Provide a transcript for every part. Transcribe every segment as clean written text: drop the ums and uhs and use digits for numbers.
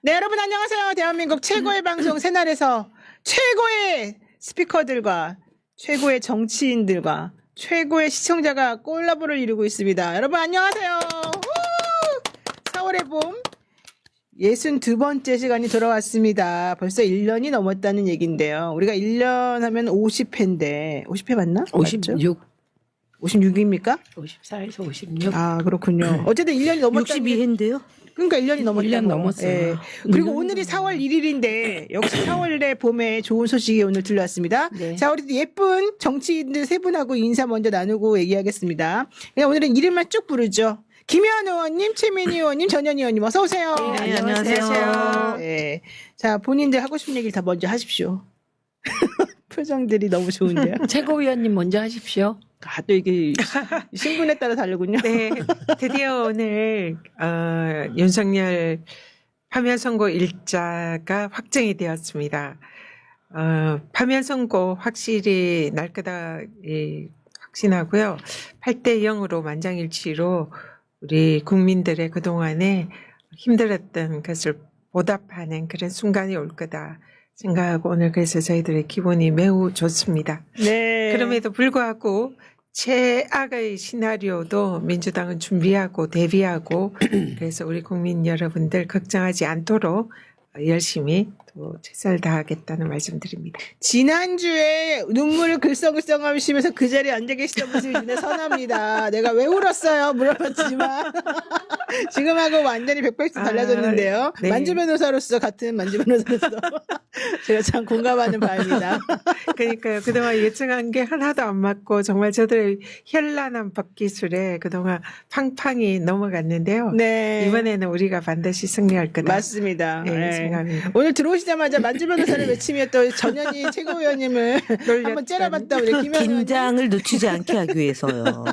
네, 여러분 안녕하세요. 대한민국 최고의 방송 새날에서 최고의 스피커들과 최고의 정치인들과 최고의 시청자가 콜라보를 이루고 있습니다. 여러분 안녕하세요. 4월의 봄 62번째 시간이 돌아왔습니다. 벌써 1년이 넘었다는 얘기인데요. 우리가 1년 하면 50회인데 50회 맞나? 56, 56입니까? 54에서 56. 아, 그렇군요. 어쨌든 1년이 넘었다는 62회인데요? 그러니까 1년이 넘었다고. 1년 넘었어요. 예. 그리고 오늘이 4월 1일인데 역시 4월의 봄에 좋은 소식이 오늘 들려왔습니다. 네. 자, 우리 예쁜 정치인들 세 분하고 인사 먼저 나누고 얘기하겠습니다. 그냥 오늘은 이름만 쭉 부르죠. 김현 의원님, 최민희 의원님, 전현 의원님 어서 오세요. 네, 안녕하세요. 네. 자, 본인들 하고 싶은 얘기를 다 먼저 하십시오. 표정들이 너무 좋은데요. 최고위원님 먼저 하십시오. 아, 또 이게 신분에 따라 다르군요. 네, 드디어 오늘 윤석열 파면 선고 일자가 확정이 되었습니다. 파면 선고 확실히 날 거다 확신하고요. 8대 0으로 만장일치로 우리 국민들의 그동안에 힘들었던 것을 보답하는 그런 순간이 올 거다 생각하고 오늘 그래서 저희들의 기분이 매우 좋습니다. 네. 그럼에도 불구하고 최악의 시나리오도 민주당은 준비하고 대비하고 그래서 우리 국민 여러분들 걱정하지 않도록 열심히 또 최선을 다하겠다는 말씀드립니다. 지난주에 눈물을 글썽글썽 하시면서 그 자리에 앉아 계시던 모습이 눈에 선합니다. 내가 왜 울었어요? 물어봤지만 지금하고 완전히 180도 달라졌는데요. 네. 만주 변호사로서 같은 만주 변호사로서 제가 참 공감하는 바입니다. 그러니까요. 그동안 예측한 게 하나도 안 맞고 정말 저들의 현란한 법기술에 그동안 팡팡이 넘어갔는데요. 네. 이번에는 우리가 반드시 승리할 거다. 맞습니다. 네, 네. 생각합니다. 오늘 들어오시자마자 만주 변호사를 외치며 또 전현희 최고위원님을 한번 째려봤다 우리 김현 의원님 긴장을 늦추지 않게 하기 위해서요.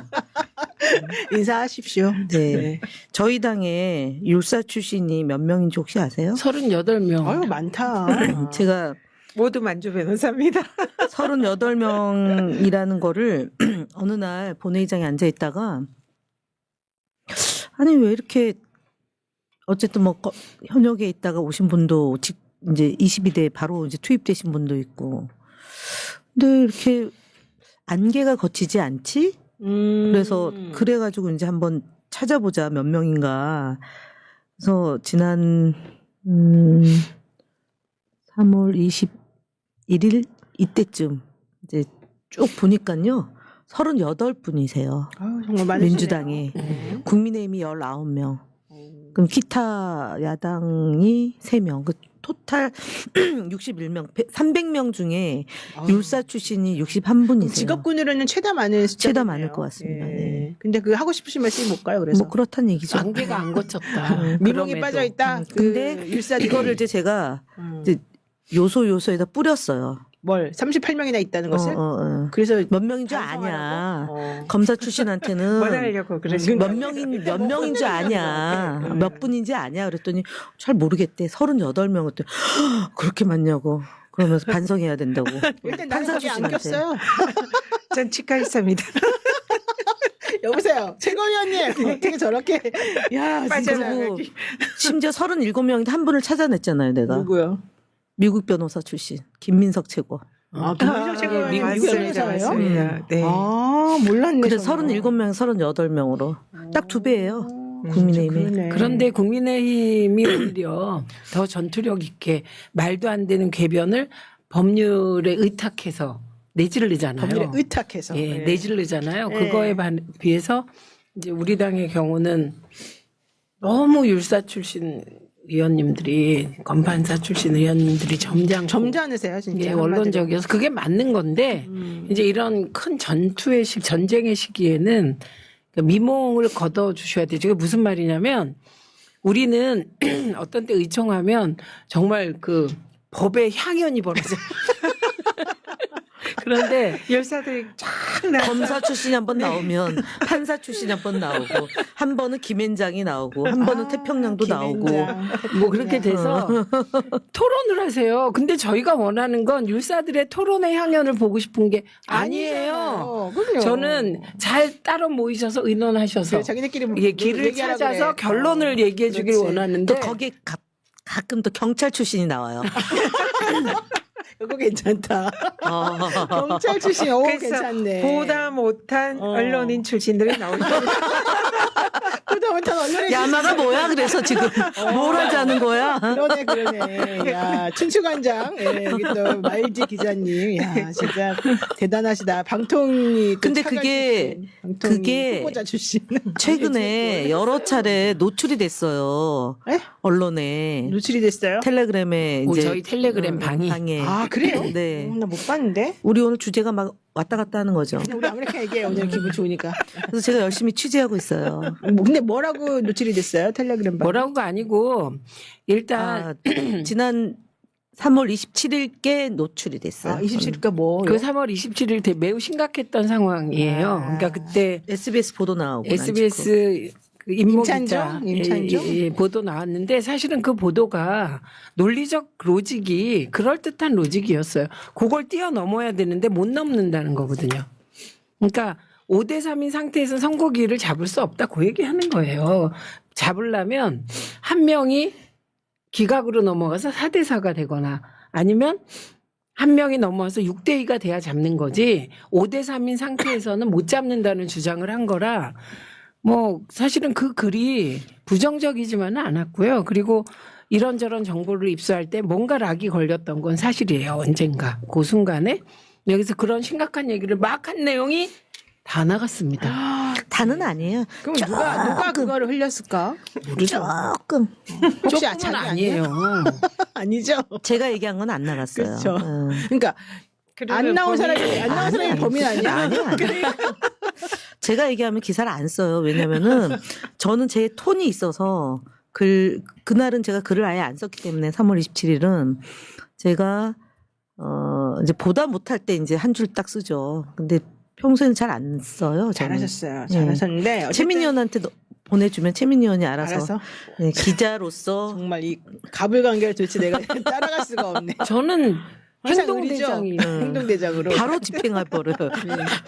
인사하십시오. 네. 저희 당에 율사 출신이 몇 명인지 혹시 아세요? 38명. 아유 많다. 제가 모두 만주 변호사입니다. 38명이라는 거를 어느 날 본회의장에 앉아 있다가 아니 왜 이렇게 어쨌든 뭐 현역에 있다가 오신 분도 이제 22대 바로 이제 투입되신 분도 있고 근데 이렇게 안개가 거치지 않지? 그래서 그래가지고 이제 한번 찾아보자 몇 명인가. 그래서 지난 3월 21일 이때쯤 이제 쭉 보니까요 38분이세요. 아유, 정말 많으시네요. 민주당이 국민의힘이 19명. 그럼 기타 야당이 3명. 그 토탈 61명, 300명 중에 율사 출신이 61분이세요. 직업군으로는 최다 많은 숫자. 최다 많을 것 같습니다. 네. 근데 그 하고 싶으신 말씀이 뭘까요? 그래서 뭐 그렇다는 얘기죠. 안개가 안 거쳤다. 미롱이 그럼에도. 빠져 있다. 근데 이거를 이제 제가 이제 요소에다 뿌렸어요. 뭘 38명이나 있다는 것을. 그래서 몇 명인 줄 반성하라고? 아냐. 검사 출신한테는 뭘 하려고 그러시는 몇 명인 줄 아냐. 몇 분인지 아냐. 그랬더니 잘 모르겠대. 38명. 그랬더니 그렇게 많냐고. 그러면서 반성해야 된다고. 일단 나는 판사 거기 안 출신한테. 꼈어요. 전 치과의사입니다. 여보세요. 최고위원님 어떻게 저렇게 야 진짜 그리고 심지어 37명인데 한 분을 찾아냈잖아요. 내가. 누구요? 미국 변호사 출신 김민석 최고. 아, 김민석 최고위원님 미국 맞습니다. 변호사예요? 맞습니다. 네. 아, 몰랐네. 그래서 저는. 37명, 38명으로 딱 2배예요. 국민의힘이. 그러네. 그런데 국민의힘이 오히려 더 전투력 있게 말도 안 되는 궤변을 법률에 의탁해서 내지르잖아요. 법률에 의탁해서. 예, 네. 내지르잖아요. 네. 그거에 비해서 이제 우리 당의 경우는 너무 율사 출신 의원님들이 검판사 출신 의원님들이 점잖으세요, 진짜. 예, 원론적이어서 그게 맞는 건데 이제 이런 큰 전쟁의 시기에는 그 미몽을 걷어 주셔야 되죠. 이게 무슨 말이냐면 우리는 어떤 때 의총하면 정말 그 법의 향연이 벌어져요. 그런데 열사들이 쫙 나. 검사 출신이 한 번 나오면 판사 출신이 한 번 나오고 한 번은 김앤장이 나오고 한 번은 태평양도 나오고 뭐 그렇게 돼서 토론을 하세요. 근데 저희가 원하는 건 율사들의 토론의 향연을 보고 싶은 게 아니에요. 그럼요. 저는 잘 따로 모이셔서 의논하셔서 자기네끼리 예, 길을 얘기하라고 찾아서 그래. 결론을 얘기해 주길 그렇지. 원하는데 또 거기에 가끔 또 경찰 출신이 나와요. 이거 괜찮다. 어. 경찰 출신, 오, 그래서 괜찮네. 보다 못한 언론인 출신들이 나오죠. 보다 못한 언론의 야마가 뭐야? 그래서 지금 뭘 하자는 거야? 그러네. 야, 춘추관장. 예, 여기 또 마일지 기자님. 야, 진짜 대단하시다. 방통이. 또 근데 차관 그게- 출신, 방통위 그게 후보자 출신. 최근에 여러 차례 노출이 됐어요. 에? 언론에. 노출이 됐어요? 텔레그램에 오, 이제 저희 텔레그램 방이. 방에. 아, 그래요? 네. 나 못 봤는데. 우리 오늘 주제가 막 왔다 갔다 하는 거죠. 근데 우리 아메리카 얘기해. 오늘 기분 좋으니까. 그래서 제가 열심히 취재하고 있어요. 근데 뭐라고 노출이 됐어요? 텔레그램 방. 뭐라고가 아니고 일단 아, 지난 3월 27일께 노출이 됐어요. 아, 27일까 뭐. 그 3월 27일 때 매우 심각했던 상황이에요. 아. 그러니까 그때 SBS 보도 나오고 SBS 그 임모 기자 임찬종? 보도 나왔는데 사실은 그 보도가 논리적 로직이 그럴듯한 로직이었어요. 그걸 뛰어넘어야 되는데 못 넘는다는 거거든요. 그러니까 5대 3인 상태에서 선거기를 잡을 수 없다 그 얘기하는 거예요. 잡으려면 한 명이 기각으로 넘어가서 4대 4가 되거나 아니면 한 명이 넘어와서 6대 2가 돼야 잡는 거지 5대 3인 상태에서는 못 잡는다는 주장을 한 거라 뭐 사실은 그 글이 부정적이지만은 않았고요. 그리고 이런저런 정보를 입수할 때 뭔가 락이 걸렸던 건 사실이에요. 언젠가 그 순간에 여기서 그런 심각한 얘기를 막 한 내용이 다 나갔습니다. 다는 아니에요. 그럼 누가 그거를 흘렸을까? 모르죠. 조금. 혹시 조금은 자기 아니에요. 아니죠. 제가 얘기한 건 안 나갔어요. 그렇죠. 어. 그러니까 안 나온 본인이- 사람이 안 나온 사람이 범인 아니야? 아니야. 제가 얘기하면 기사를 안 써요. 왜냐면은 저는 제 톤이 있어서 그날은 제가 글을 아예 안 썼기 때문에 3월 27일은 제가 이제 보다 못할 때 이제 한 줄 딱 쓰죠. 근데 평소에는 잘 안 써요. 저는. 잘하셨어요. 네. 잘하셨는데 어쨌든 최민희 의원한테 보내주면 최민희 의원이 알아서, 알아서 네, 기자로서 정말 이 가불관계를 도대체 내가 따라갈 수가 없네. 저는 항상 의리죠. 행동대장이 행동대장으로. 바로 집행할 거를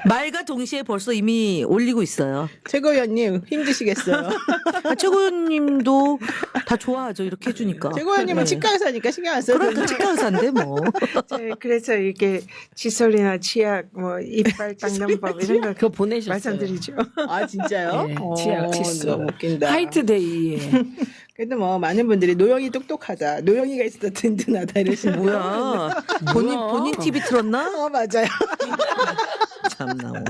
말과 동시에 벌써 이미 올리고 있어요. 최고위원님 힘드시겠어요. 아, 최고위원님도 다 좋아하죠. 이렇게 해주니까. 최고위원님은 네. 치과 의사니까 신경 안 써도 그럼 치과 의사인데 뭐. 그래서 이게 칫솔이나 치약, 뭐 이빨 닦는 법 이런 거 그거 보내셨어요. 말씀드리죠. 아 진짜요? 네, 치약, 칫솔. 너무 웃긴다. 화이트데이에 그래도 뭐 많은 분들이 노영이 똑똑하다. 노영이가 있어도 든든하다 이러시는 뭐야. 본인 TV 틀었나? 맞아요. 참나. 뭐.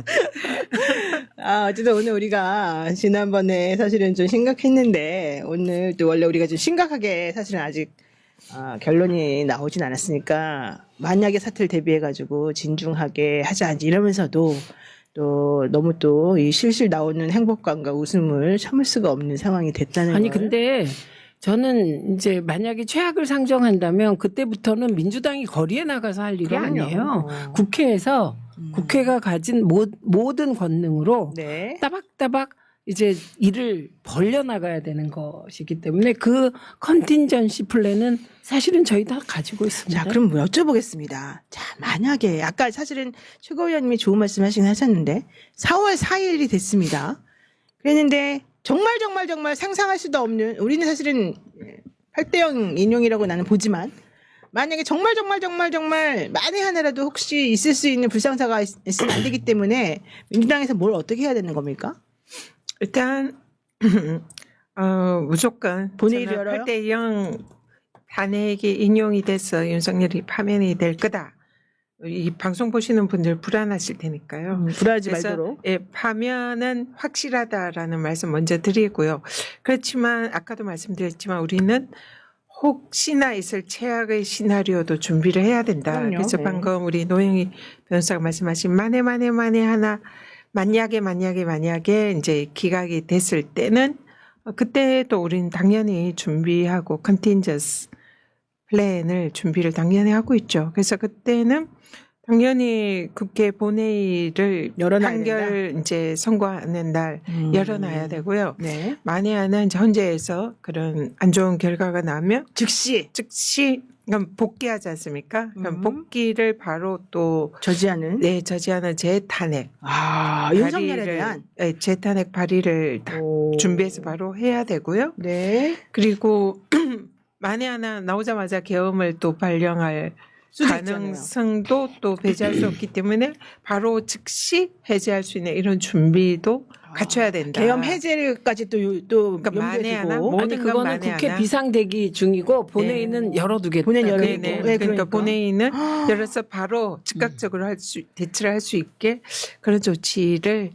아, 어쨌든 오늘 우리가 지난번에 사실은 좀 심각했는데 오늘 또 원래 우리가 좀 심각하게 사실은 아직 결론이 나오진 않았으니까 만약에 사태를 대비해가지고 진중하게 하자 이러면서도 또 너무 또 이 실실 나오는 행복감과 웃음을 참을 수가 없는 상황이 됐다는 아니 걸. 근데 저는 이제 만약에 최악을 상정한다면 그때부터는 민주당이 거리에 나가서 할 일이 그럼요. 아니에요. 국회에서 국회가 가진 모든 권능으로 네. 따박따박 이제 일을 벌려나가야 되는 것이기 때문에 그 컨틴전시 플랜은 사실은 저희 다 가지고 있습니다. 자, 그럼 뭐 여쭤보겠습니다. 자, 만약에 아까 사실은 최고위원님이 좋은 말씀 하셨는데 4월 4일이 됐습니다. 그랬는데 정말 상상할 수도 없는 우리는 사실은 8대0 인용이라고 나는 보지만 만약에 정말 만에 하나라도 혹시 있을 수 있는 불상사가 있으면 안 되기 때문에 민주당에서 뭘 어떻게 해야 되는 겁니까? 일단 무조건 본회의를 열어요? 8대0 탄핵이 인용이 돼서 윤석열이 파면이 될 거다. 이 방송 보시는 분들 불안하실 테니까요. 불안하지 그래서 말도록. 예, 파면은 확실하다라는 말씀 먼저 드리고요. 그렇지만 아까도 말씀드렸지만 우리는 혹시나 있을 최악의 시나리오도 준비를 해야 된다. 그럼요. 그래서 네. 방금 우리 노영희 변호사가 말씀하신 만에 하나 만약에 이제 기각이 됐을 때는 그때도 우리는 당연히 준비하고 컨틴전스 플랜을 준비를 당연히 하고 있죠. 그래서 그때는 당연히 국회 본회의를 열어놔야 판결 이제 선고하는 날 열어놔야 되고요. 네. 만에 하나 이제 헌재에서 그런 안 좋은 결과가 나면 즉시 그럼 복귀하지 않습니까? 그럼 복귀를 바로 또 저지하는. 저지하는 재탄핵. 윤석열에 대한. 재탄핵 발의를 다 오. 준비해서 바로 해야 되고요. 네. 그리고 만에 하나 나오자마자 계엄을 또 발령할 수도 있잖아요. 가능성도 또 배제할 수 없기 때문에 바로 즉시 해제할 수 있는 이런 준비도 갖춰야 된다. 계엄 해제까지 또 그러니까 만에 하나 염두에 두고 모든 아니 건 그거는 만에 국회 하나. 비상대기 중이고 본회의는 열어두겠다. 본회의는 그 열어두고. 얘기예요. 네, 네, 그러니까 그러니까. 본회의는 열어서 바로 즉각적으로 대처를 할 수 있게 그런 조치를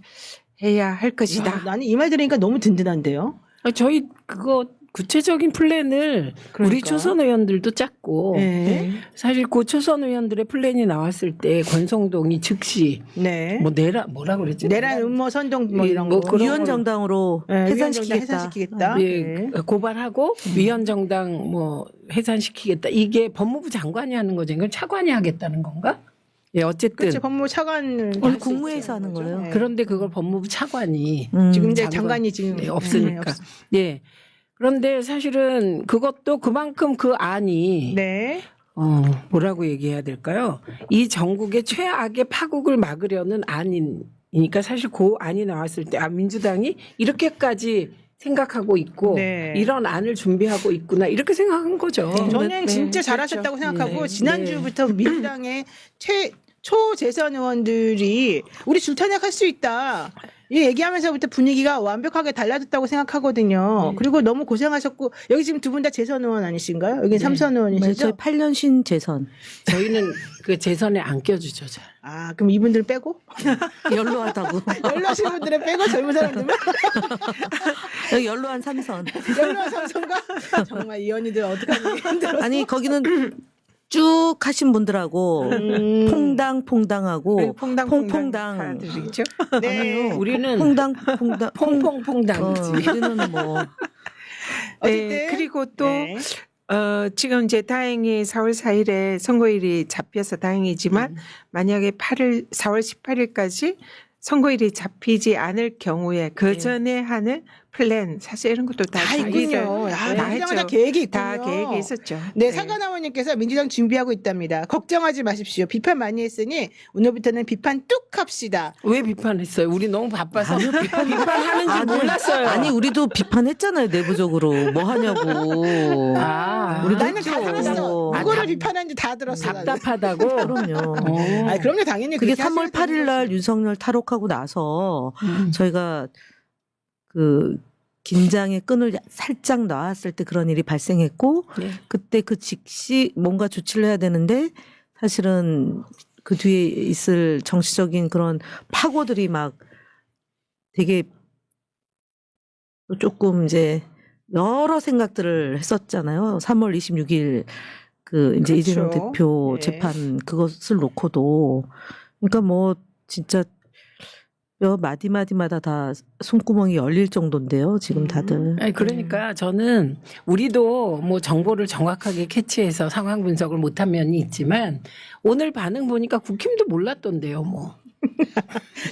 해야 할 것이다. 야, 나는 이 말 들으니까 너무 든든한데요. 저희 그거 구체적인 플랜을 우리 그러니까. 초선 의원들도 짰고 네. 사실 그 초선 의원들의 플랜이 나왔을 때 권성동이 즉시 네. 뭐 뭐라 그랬지? 내란 음모 선동 뭐 이런 뭐 거. 그런 위원정당으로 네, 위원정당 해산시키겠다. 해산시키겠다. 예, 네. 고발하고 위원정당 뭐 해산시키겠다. 이게 법무부 장관이 하는 거죠. 이건 차관이 하겠다는 건가? 예, 어쨌든 그렇죠. 법무부 차관을 오늘 할수 국무회의에서 있죠. 하는 거예요. 네. 그런데 그걸 법무부 차관이 지금 이제 장관- 장관이 지금 네, 없으니까. 없- 예. 그런데 사실은 그것도 그만큼 그 안이 네. 뭐라고 얘기해야 될까요? 이 전국의 최악의 파국을 막으려는 안이니까 사실 그 안이 나왔을 때 민주당이 이렇게까지 생각하고 있고 네. 이런 안을 준비하고 있구나 이렇게 생각한 거죠. 저는 네, 진짜 그렇죠. 잘하셨다고 생각하고 네. 지난주부터 민주당의 초재선 의원들이 우리 줄타락할 수 있다. 이 얘기하면서부터 분위기가 완벽하게 달라졌다고 생각하거든요. 그리고 너무 고생하셨고 여기 지금 두 분 다 재선 의원 아니신가요? 여기 삼선 네, 의원이시죠? 저희 8년 신재선 저희는 그 재선에 안 껴주죠. 잘. 아 그럼 이분들 빼고 연로하다고. 연로하신 분들은 빼고 젊은 사람들만 여기 연로한 삼선. 연로한 삼선가 정말 이 언니들 어떡하니 힘들어. 아니 거기는 쭉 하신 분들하고 퐁당퐁당하고 퐁퐁당. 카드리죠. 네. 우리는 퐁당퐁당 퐁퐁퐁당이지. 우리는 뭐 어쨌든 네, 그리고 또 네. 지금 이제 다행히 4월 4일에 선거일이 잡혀서 다행이지만 만약에 4월 18일까지 선거일이 잡히지 않을 경우에 그 전에 하는 플랜 사실 이런 것도 다 다 준비를 있군요. 아, 다 민주당은 다 했죠. 계획이 있군요. 다 계획이 있었죠. 네, 사과나무님께서 민주당 준비하고 있답니다. 걱정하지 마십시오. 비판 많이 했으니 오늘부터는 비판 뚝 합시다. 왜 비판했어요? 우리 너무 바빠서 비판하는지 몰랐어요. 아니 우리도 비판했잖아요 내부적으로 뭐 하냐고. 아, 우리도 나는 다 했죠. 들었어. 아, 누구를 비판하는지 다 들었어. 나는. 답답하다고. 그럼요. 아니, 그럼요, 당연히. 그게 그렇게 3월 하셔야 8일 되는 날 거지. 윤석열 탈옥하고 나서 저희가 그 긴장의 끈을 살짝 놨을 때 그런 일이 발생했고 네. 그때 그 즉시 뭔가 조치를 해야 되는데 사실은 그 뒤에 있을 정치적인 그런 파고들이 막 되게 조금 이제 여러 생각들을 했었잖아요. 3월 26일 그 이제 그렇죠. 이재명 대표 네. 재판 그것을 놓고도 그러니까 뭐 진짜 몇 마디마디마다 다 손구멍이 열릴 정도인데요. 지금 다들. 아니, 그러니까 저는 우리도 뭐 정보를 정확하게 캐치해서 상황 분석을 못한 면이 있지만 오늘 반응 보니까 국힘도 몰랐던데요, 뭐.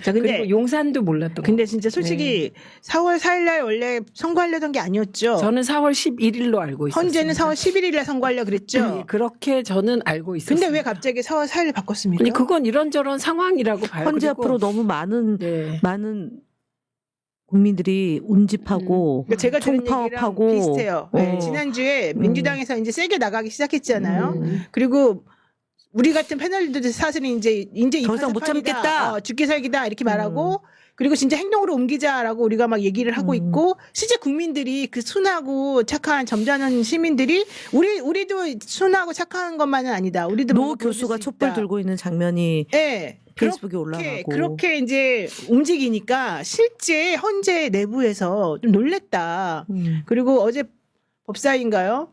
자, 근데 그리고 용산도 몰랐던 거. 근데 진짜 솔직히 4월 4일 날 원래 선거하려던 게 아니었죠. 저는 4월 11일로 알고 있었어요. 현재는 4월 11일에 선거하려고 그랬죠. 그렇게 저는 알고 있었어요. 근데 왜 갑자기 4월 4일을 바꿨습니까? 아니, 그건 이런저런 상황이라고 봐요. 현재 그리고 앞으로 너무 많은 네. 국민들이 운집하고 그러니까 제가 들은 얘기랑 총파업하고 비슷해요. 네, 어. 지난주에 민주당에서 이제 세게 나가기 시작했잖아요. 음. 그리고 우리 같은 패널들도 사실은 이제 더 이상 못 참겠다. 죽기 살기다 이렇게 말하고 그리고 진짜 행동으로 옮기자라고 우리가 막 얘기를 하고 있고 실제 국민들이 그 순하고 착한 점잖은 시민들이 우리도 순하고 착한 것만은 아니다. 우리도 노 뭔가 보여줄 교수가 수 촛불 있다. 들고 있는 장면이 네. 페이스북에 올라가고 그렇게 이제 움직이니까 실제 헌재 내부에서 좀 놀랬다. 그리고 어제 법사위인가요?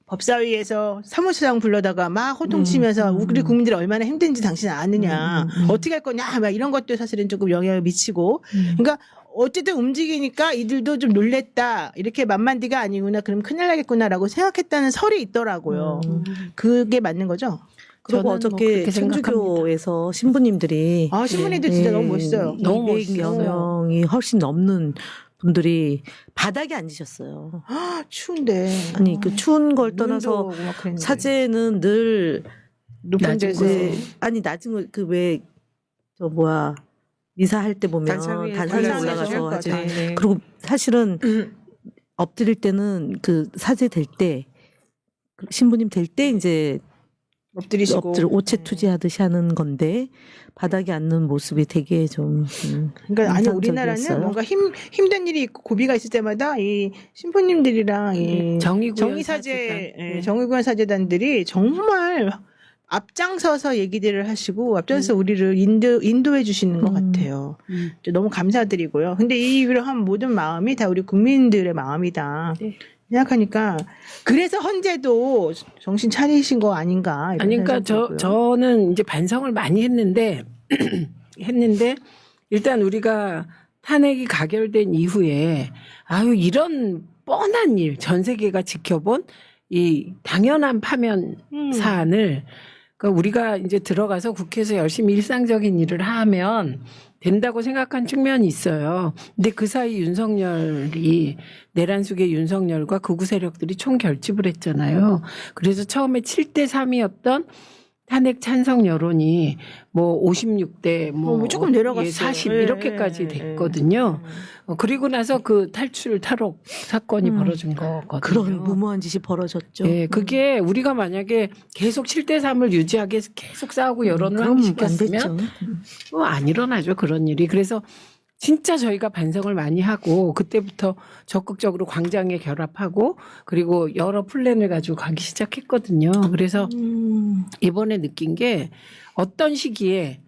법사위에서 사무처장 불러다가 막 호통치면서 우리 국민들이 얼마나 힘든지 당신은 아느냐. 어떻게 할 거냐. 막 이런 것도 사실은 조금 영향을 미치고. 그러니까 어쨌든 움직이니까 이들도 좀 놀랬다. 이렇게 만만디가 아니구나. 그럼 큰일 나겠구나라고 생각했다는 설이 있더라고요. 그게 맞는 거죠? 그리고 저는 뭐 어저께 그렇게 생각합니다. 천주교에서 신부님들이 아, 신부님들 진짜 너무 멋있어요. 너무 200여 멋있어요. 명이 훨씬 넘는 분들이 바닥에 앉으셨어요. 아, 추운데. 아니 그 추운 걸 눈도 떠나서 오고 막 그랬는데. 사제는 늘 높은 낮은 데서 왜 아니 낮은 그 왜 저 뭐야 미사 할 때 보면 단상 위에 단상에 단상에 올라가서 올라가죠. 하죠. 네. 그리고 사실은 엎드릴 때는 그 사제 될 때 신부님 될 때 이제 엎드리시고 오체 투지하듯이 하는 건데 바닥에 앉는 모습이 되게 좀 그러니까 아니 인상적이었어요. 우리나라는 뭔가 힘든 일이 있고 고비가 있을 때마다 이 신부님들이랑 이 정의구현 정의사제 사제단. 네. 정의구현 사제단들이 정말 앞장서서 얘기들을 하시고 앞장서서 우리를 인도해 주시는 것 같아요. 너무 감사드리고요. 근데 이 일을 한 모든 마음이 다 우리 국민들의 마음이다. 네. 생각하니까 그래서 헌재도 정신 차리신 거 아닌가. 이런 아니, 그러니까 생각이 들고요. 저는 이제 반성을 많이 했는데 일단 우리가 탄핵이 가결된 이후에 아유 이런 뻔한 일 전 세계가 지켜본 이 당연한 파면 사안을 그러니까 우리가 이제 들어가서 국회에서 열심히 일상적인 일을 하면 된다고 생각한 측면이 있어요. 근데 그 사이 윤석열이 내란 속의 윤석열과 극우 세력들이 총 결집을 했잖아요. 그래서 처음에 7대 3이었던 탄핵 찬성 여론이 뭐 56대 뭐 조금 내려갔어요. 40 예, 이렇게까지 예, 됐거든요. 그리고 나서 그 탈출 탈옥 사건이 벌어진 거거든요. 그런 무모한 짓이 벌어졌죠. 예, 그게 우리가 만약에 계속 7대 3을 유지하기 위해서 계속 싸우고 여론을 그럼 안 확시켰으면 됐죠. 안 일어나죠 그런 일이. 그래서 진짜 저희가 반성을 많이 하고 그때부터 적극적으로 광장에 결합하고 그리고 여러 플랜을 가지고 가기 시작했거든요. 그래서 이번에 느낀 게 어떤 시기에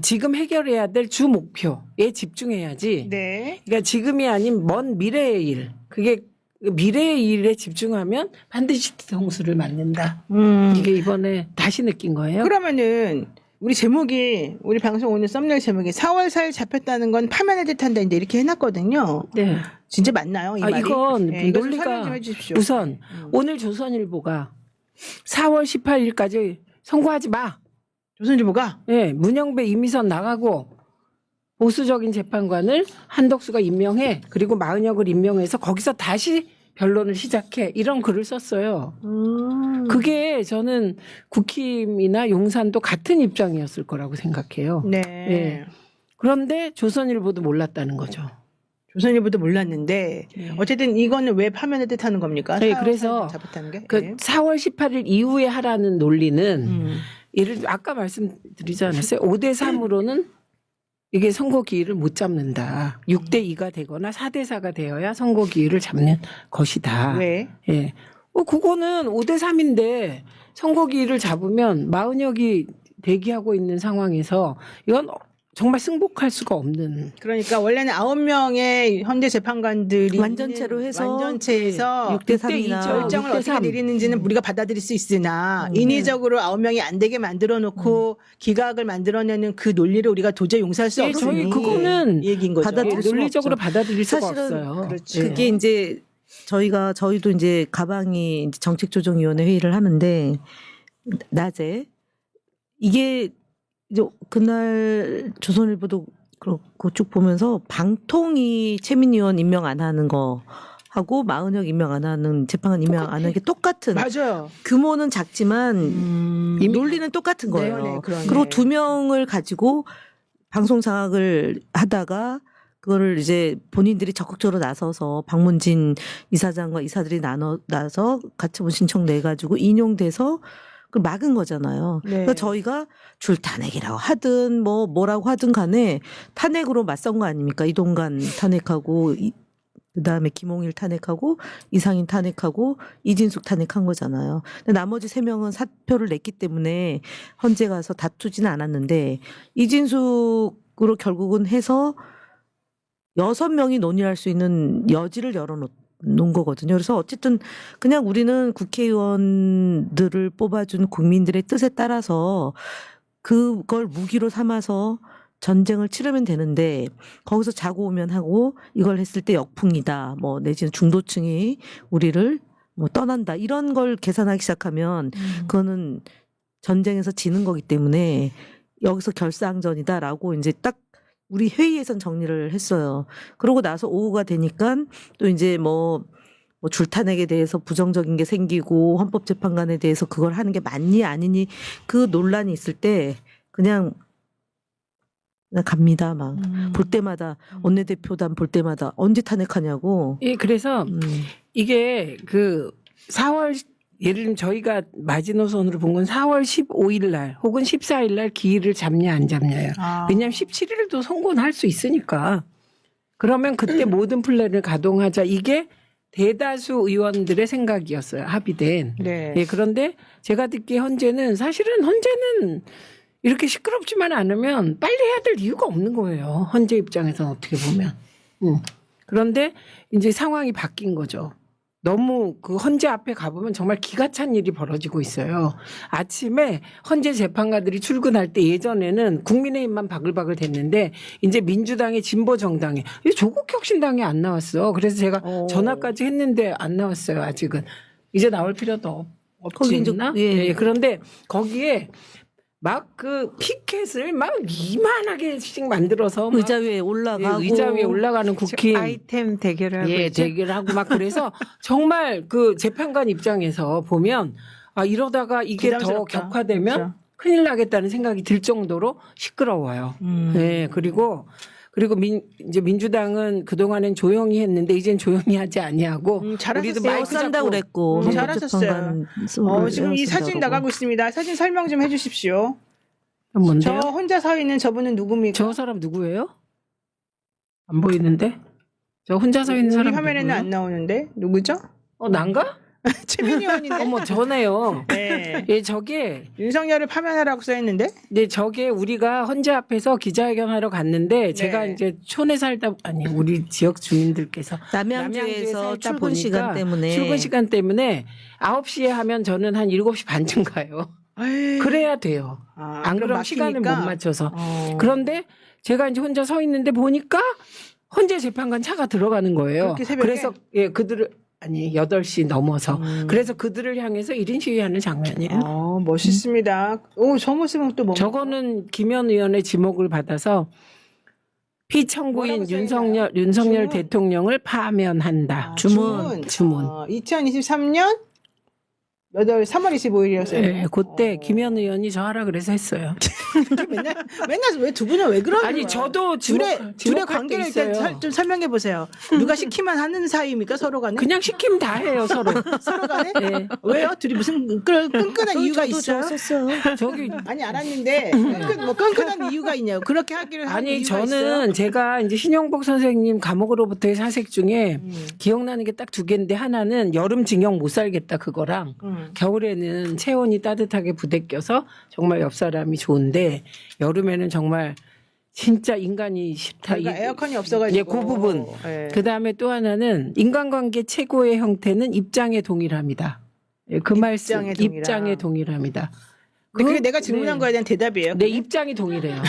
지금 해결해야 될 주 목표에 집중해야지. 네. 그러니까 지금이 아닌 먼 미래의 일. 그게 미래의 일에 집중하면 반드시 뒤통수를 맞는다. 이게 이번에 다시 느낀 거예요. 그러면은 우리 제목이 우리 방송 오늘 썸네일 제목이 4월 4일 잡혔다는 건 파면의 듯한다 인데 이렇게 해놨거든요. 네. 진짜 맞나요? 이 말이? 이건 네, 이거 좀 논리가 설명 좀 해주십시오. 우선 오늘 조선일보가 4월 18일까지 선고하지 마. 조선일보가 네, 문영배 이미선 나가고 보수적인 재판관을 한덕수가 임명해. 그리고 마은혁을 임명해서 거기서 다시 변론을 시작해. 이런 글을 썼어요. 그게 저는 국힘이나 용산도 같은 입장이었을 거라고 생각해요. 네. 네. 그런데 조선일보도 몰랐다는 거죠. 조선일보도 몰랐는데 네. 어쨌든 이거는 왜 파면의 뜻하는 겁니까? 네, 4월 그래서 4일 잡혔다는 게. 그 네. 4월 18일 이후에 하라는 논리는 예를 들어 아까 말씀드리지 않았어요? 5대 3으로는 이게 선거 기일을 못 잡는다. 6대 2가 되거나 4대 4가 되어야 선거 기일을 잡는 것이다. 왜? 예. 그거는 5대 3인데 선거 기일을 잡으면 마은혁이 대기하고 있는 상황에서 이건 정말 승복할 수가 없는. 그러니까 원래는 9명의 현재 재판관들이 완전체로 해서 완전체에서 6대 3이나 결정을 6대 어떻게 3. 내리는지는 우리가 받아들일 수 있으나 인위적으로 9명이 안 되게 만들어 놓고 기각을 만들어내는 그 논리를 우리가 도저히 용서할 수 예, 없으니 저희 그거는 이 얘기인 거죠. 받아들일 수가 논리적으로 없죠. 받아들일 수가 사실은 없어요. 그렇지. 예. 그게 이제 저희도 이제 가방이 이제 정책조정위원회 회의를 하는데 낮에 이게 이제 그날 조선일보도 그렇고 쭉 보면서 방통위 최민희 의원 임명 안 하는 거 하고 마은혁 임명 안 하는 재판관 임명 안 하는 게 똑같은 맞아요. 규모는 작지만 논리는 똑같은 거예요. 네, 그러네. 그리고 2명을 가지고 방송 장악을 하다가 그거를 이제 본인들이 적극적으로 나서서 박문진 이사장과 이사들이 나서 가처분 신청 내가지고 인용돼서 그걸 막은 거잖아요. 네. 그러니까 저희가 줄탄핵이라고 하든 뭐라고 하든 간에 탄핵으로 맞선 거 아닙니까? 이동관 탄핵하고 그다음에 김홍일 탄핵하고 이상인 탄핵하고 이진숙 탄핵한 거잖아요. 근데 나머지 3명은 사표를 냈기 때문에 헌재 가서 다투지는 않았는데 이진숙으로 결국은 해서 6명이 논의할 수 있는 여지를 열어놓은 거거든요. 그래서 어쨌든 그냥 우리는 국회의원들을 뽑아준 국민들의 뜻에 따라서 그걸 무기로 삼아서 전쟁을 치르면 되는데 거기서 자고 오면 하고 이걸 했을 때 역풍이다. 내지는 중도층이 우리를 떠난다. 이런 걸 계산하기 시작하면 그거는 전쟁에서 지는 거기 때문에 여기서 결사항전이다라고 이제 딱 우리 회의에선 정리를 했어요. 그러고 나서 오후가 되니까 또 이제 줄탄핵에 대해서 부정적인 게 생기고 헌법재판관에 대해서 그걸 하는 게 맞니 아니니 그 논란이 있을 때 그냥 갑니다. 막 볼 때마다 원내대표단 볼 때마다 언제 탄핵하냐고. 예, 그래서 이게 그 4월 예를 들면 저희가 마지노선으로 본 건 4월 15일 날 혹은 14일 날 기일을 잡냐 안 잡냐예요. 왜냐하면 17일도 선고는 할 수 있으니까. 그러면 그때 모든 플랜을 가동하자. 이게 대다수 의원들의 생각이었어요. 합의된. 네. 예, 그런데 제가 듣기에 사실은 헌재는 이렇게 시끄럽지만 않으면 빨리 해야 될 이유가 없는 거예요. 헌재 입장에서는 어떻게 보면. 그런데 이제 상황이 바뀐 거죠. 너무 그 헌재 앞에 가보면 정말 기가 찬 일이 벌어지고 있어요. 아침에 헌재 재판관들이 출근할 때 예전에는 국민의힘만 바글바글 됐는데 이제 민주당의 진보 정당에 조국 혁신당이 안 나왔어. 그래서 제가 전화까지 했는데 안 나왔어요. 아직은. 이제 나올 필요도 없지 거기 이제- 있나? 예. 예, 그런데 거기에 막 그 피켓을 막 이만하게씩 만들어서 막 의자 위에 올라가고 의자 위에 올라가는 국힘 아이템 대결을 하고 예, 있죠. 대결하고 막 그래서 정말 그 재판관 입장에서 보면 이러다가 이게 더 부담스럽다. 격화되면 그렇죠. 큰일 나겠다는 생각이 들 정도로 시끄러워요. 네, 그리고 이제 민주당은 그동안엔 조용히 했는데 이젠 조용히 하지 아니하고 잘하셨어요. 우리도 떼어 마이크 싼다 잡고 그랬고 잘하셨어요. 지금 이 사진 나가고 있습니다. 사진 설명 좀 해주십시오. 저 뭔데요? 혼자 서 있는 저분은 누굽니까? 저 사람 누구예요? 안 보이는데? 저 혼자 서 있는 우리 사람 화면에는 누구예요? 안 나오는데 누구죠? 난가? 최민희 의원인데. 어머 저네요. 네. 예, 저게 윤석열을 파면하라고 써있는데. 네, 저게 우리가 헌재 앞에서 기자회견하러 갔는데 제가 이제 촌에 살다 우리 지역 주민들께서 남양주에서 살다 출근 보니까 시간 때문에 출근 시간 때문에 9시에 하면 저는 한 7시 반쯤 가요. 에이. 그래야 돼요. 안 그러면 시간을 못 맞춰서. 그런데 제가 이제 혼자 서 있는데 보니까 헌재 재판관 차가 들어가는 거예요. 그렇게 새벽에? 그래서 예, 그들을 8시 넘어서 그래서 그들을 향해서 1인 시위하는 장면이에요. 멋있습니다. 오, 저 모습은 또 뭐? 저거는 김현 의원의 지목을 받아서 피청구인 뭐라고 윤석열 주문? 대통령을 파면한다. 주문. 2023년 3월 25일이었어요. 네, 그때 김현 의원이 저 하라 그래서 했어요. 맨날 왜 두 분은 왜 그러는 아니 거야? 저도 둘의 지목할 때 관계를 일단 있어요. 좀 설명해 보세요. 누가 시키면 하는 사이입니까 서로 간에? 그냥 시키면 다 해요 서로. 서로 간에? 네. 왜요? 둘이 무슨 끈끈한 이유가 있어요? 저기 아니 알았는데 끈끈한 이유가 있냐고 그렇게 하기를 하는 아니 이유가 저는 있어요? 제가 이제 신용복 선생님 감옥으로부터의 사색 중에 기억나는 게 딱 2개인데 하나는 여름 징역 못 살겠다 그거랑 겨울에는 체온이 따뜻하게 부대껴서 정말 옆 사람이 좋은데 여름에는 정말 진짜 인간이 싫다. 그러니까 에어컨이 없어가지고. 예, 그 부분. 예. 그 다음에 또 하나는 인간관계 최고의 형태는 입장에 동일합니다. 예, 그 말씀 입장에 동일함. 입장에 동일합니다. 근데 그게 내가 질문한 네. 거에 대한 대답이에요. 내 입장이 동일해요.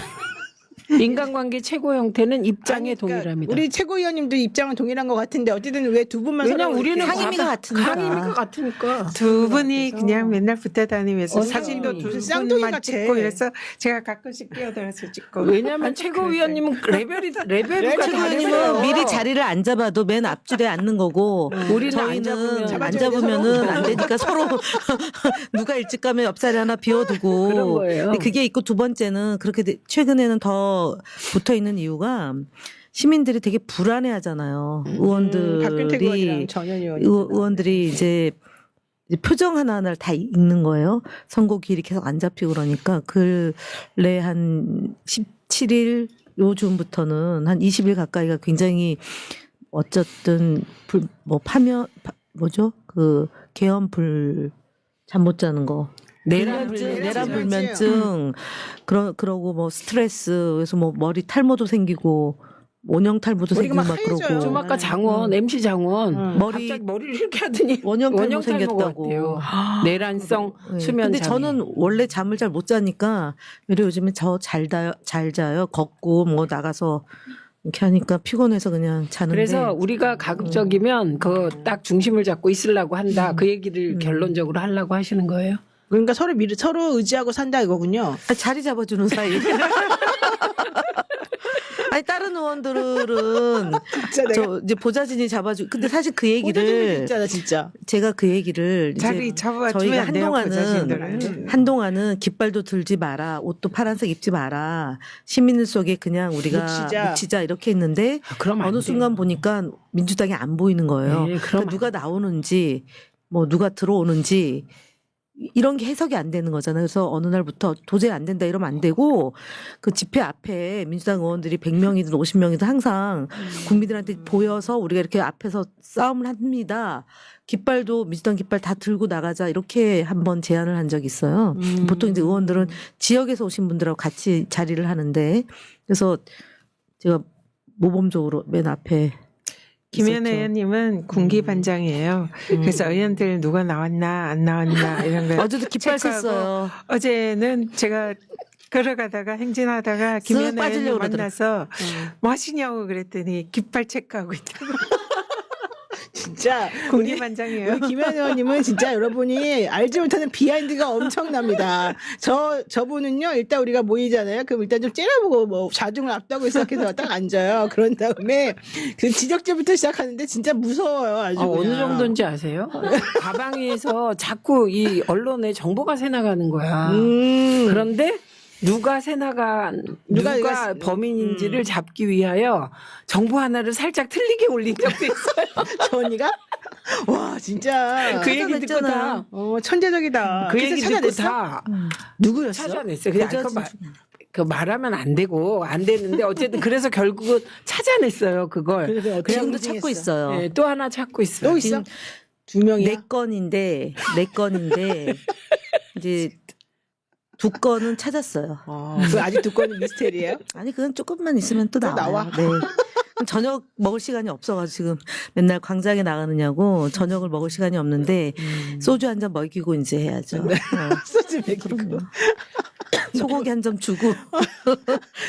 인간관계 최고 형태는 입장에 아니, 그러니까 동일합니다. 우리 최고위원님도 입장은 동일한 것 같은데 어쨌든 왜 두 분만 왜냐면 서로 우리는 이렇게 상임위가 같으니까. 상임위가 같으니까. 두 분이 그냥 맨날 붙어 다니면서 어디 사진도 무슨 두 쌍둥이 분만 같아. 찍고 이래서 제가 가끔씩 뛰어들어서 찍고. 왜냐면 최고위원님은 레벨이 최고위원님은 최고위원님은 미리 자리를 안 잡아도 맨 앞줄에 앉는 거고 우리는 안 저희는 잡으면 안 잡아줘야 돼, 잡으면은 서로. 안 되니까 서로 누가 일찍 가면 옆자리 하나 비워두고 그런 거예요. 근데 그게 있고 두 번째는 그렇게 최근에는 더 붙어 있는 이유가 시민들이 되게 불안해하잖아요. 박균택 의원이랑 의원들이 전현 의원. 의원들이 이제 표정 하나하나를 다 읽는 거예요. 선고기일이 계속 안 잡히고 그러니까 근래 한 17일 요즘부터는 한 20일 가까이가 굉장히 어쨌든 계엄 잠 못 자는 거. 내란 불면증 그러고 뭐 스트레스 그래서 뭐 머리 탈모도 생기고 원형 탈모도 머리가 생기고 막 막 하얘져요. 그러고 좀 아까 장원 MC 장원 머리 갑자기 머리를 이렇게 하더니 원형 탈모 탈모 생겼다고. 같아요. 내란성 네. 수면 근데 장애. 저는 원래 잠을 잘 못 자니까 요즘에 잘 자요. 걷고 뭐 나가서 이렇게 하니까 피곤해서 그냥 자는데. 그래서 우리가 가급적이면 그 딱 중심을 잡고 있으려고 한다. 그 얘기를 결론적으로 하려고 하시는 거예요. 그러니까 서로 의지하고 산다 이거군요. 자리 잡아주는 사이. 아니 다른 의원들은 진짜 내가 저 이제 보좌진이 잡아주. 근데 사실 그 보좌진이 얘기를 있잖아 진짜. 제가 그 얘기를 자리 이제 잡아주면 저희가 안 돼요, 보좌진들은. 한동안은 깃발도 들지 마라, 옷도 파란색 입지 마라, 시민들 속에 그냥 우리가 묻히자 이렇게 했는데 그럼 안 어느 돼요. 순간 보니까 민주당이 안 보이는 거예요. 네, 그러니까 누가 나오는지 뭐 누가 들어오는지 이런 게 해석이 안 되는 거잖아요. 그래서 어느 날부터 도저히 안 된다 이러면 안 되고 그 집회 앞에 민주당 의원들이 100명이든 50명이든 항상 국민들한테 보여서 우리가 이렇게 앞에서 싸움을 합니다. 깃발도 민주당 깃발 다 들고 나가자 이렇게 한번 제안을 한 적이 있어요. 보통 이제 의원들은 지역에서 오신 분들하고 같이 자리를 하는데 그래서 제가 모범적으로 맨 앞에 김현애 있었죠. 의원님은 군기반장이에요. 그래서 의원들 누가 나왔나 안 나왔나 이런 거 어제도 깃발 체크하고 썼어요. 어제는 제가 걸어가다가 행진하다가 김현애 의원님 빠지려고 그러더라고요. 만나서 뭐 하시냐고 그랬더니 깃발 체크하고 있다고. 진짜 군기반장이에요. 우리 김현 의원님은 진짜 여러분이 알지 못하는 비하인드가 엄청납니다. 저분은요, 일단 우리가 모이잖아요. 그럼 일단 좀 째려보고 뭐 자중을 앞두고 시작해서 딱 앉아요. 그런 다음에 그 지적질부터 시작하는데 진짜 무서워요. 아주. 어느 그냥. 정도인지 아세요? 가방에서 자꾸 이 언론에 정보가 새나가는 거야. 그런데 누가 누가 범인인지를 잡기 위하여 정보 하나를 살짝 틀리게 올린 적도 있어요. 저 언니가? 와, 진짜. 그 얘기 듣고 다. 천재적이다. 그 그래서 얘기 듣고 찾아냈어? 다 누구였어? 찾아냈어요. 그냥 그 말하면 안 되고 안 되는데 어쨌든 그래서 결국은 찾아냈어요. 그걸. 그래서 어떻게 지금도 인증했어? 찾고 있어요. 네, 또 하나 찾고 있어요. 또 있어? 두 명이야? 네 건인데 이제 두 건은 찾았어요. 그 아직 두 건은 미스테리예요? 아니 그건 조금만 있으면 또 또 나와요. 나와? 네. 저녁 먹을 시간이 없어가지고 지금 맨날 광장에 나가느냐고 저녁을 먹을 시간이 없는데 소주 한 잔 먹이고 이제 해야죠. 소주 먹이고. 그럼요. 소고기 한 점 주고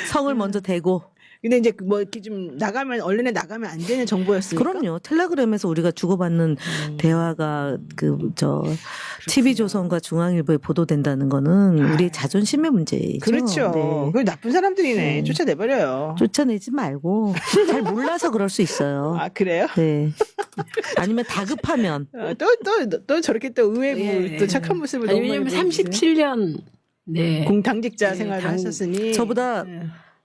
성을 먼저 대고. 근데 이제 뭐 이렇게 좀 나가면 언론에 나가면 안 되는 정보였으니까. 그럼요. 텔레그램에서 우리가 주고받는 대화가 TV조선과 중앙일보에 보도된다는 거는 우리의 자존심의 문제죠. 그렇죠. 네. 그 나쁜 사람들이네. 쫓아내버려요. 쫓아내지 말고 잘 몰라서 그럴 수 있어요. 아, 그래요? 네. 아니면 다급하면 또 저렇게 또 의외고 예. 또 착한 모습을 아니, 너무 많이 왜냐면 보여주시네. 37년 네. 공당직자 네, 생활을 당- 하셨으니 저보다 네.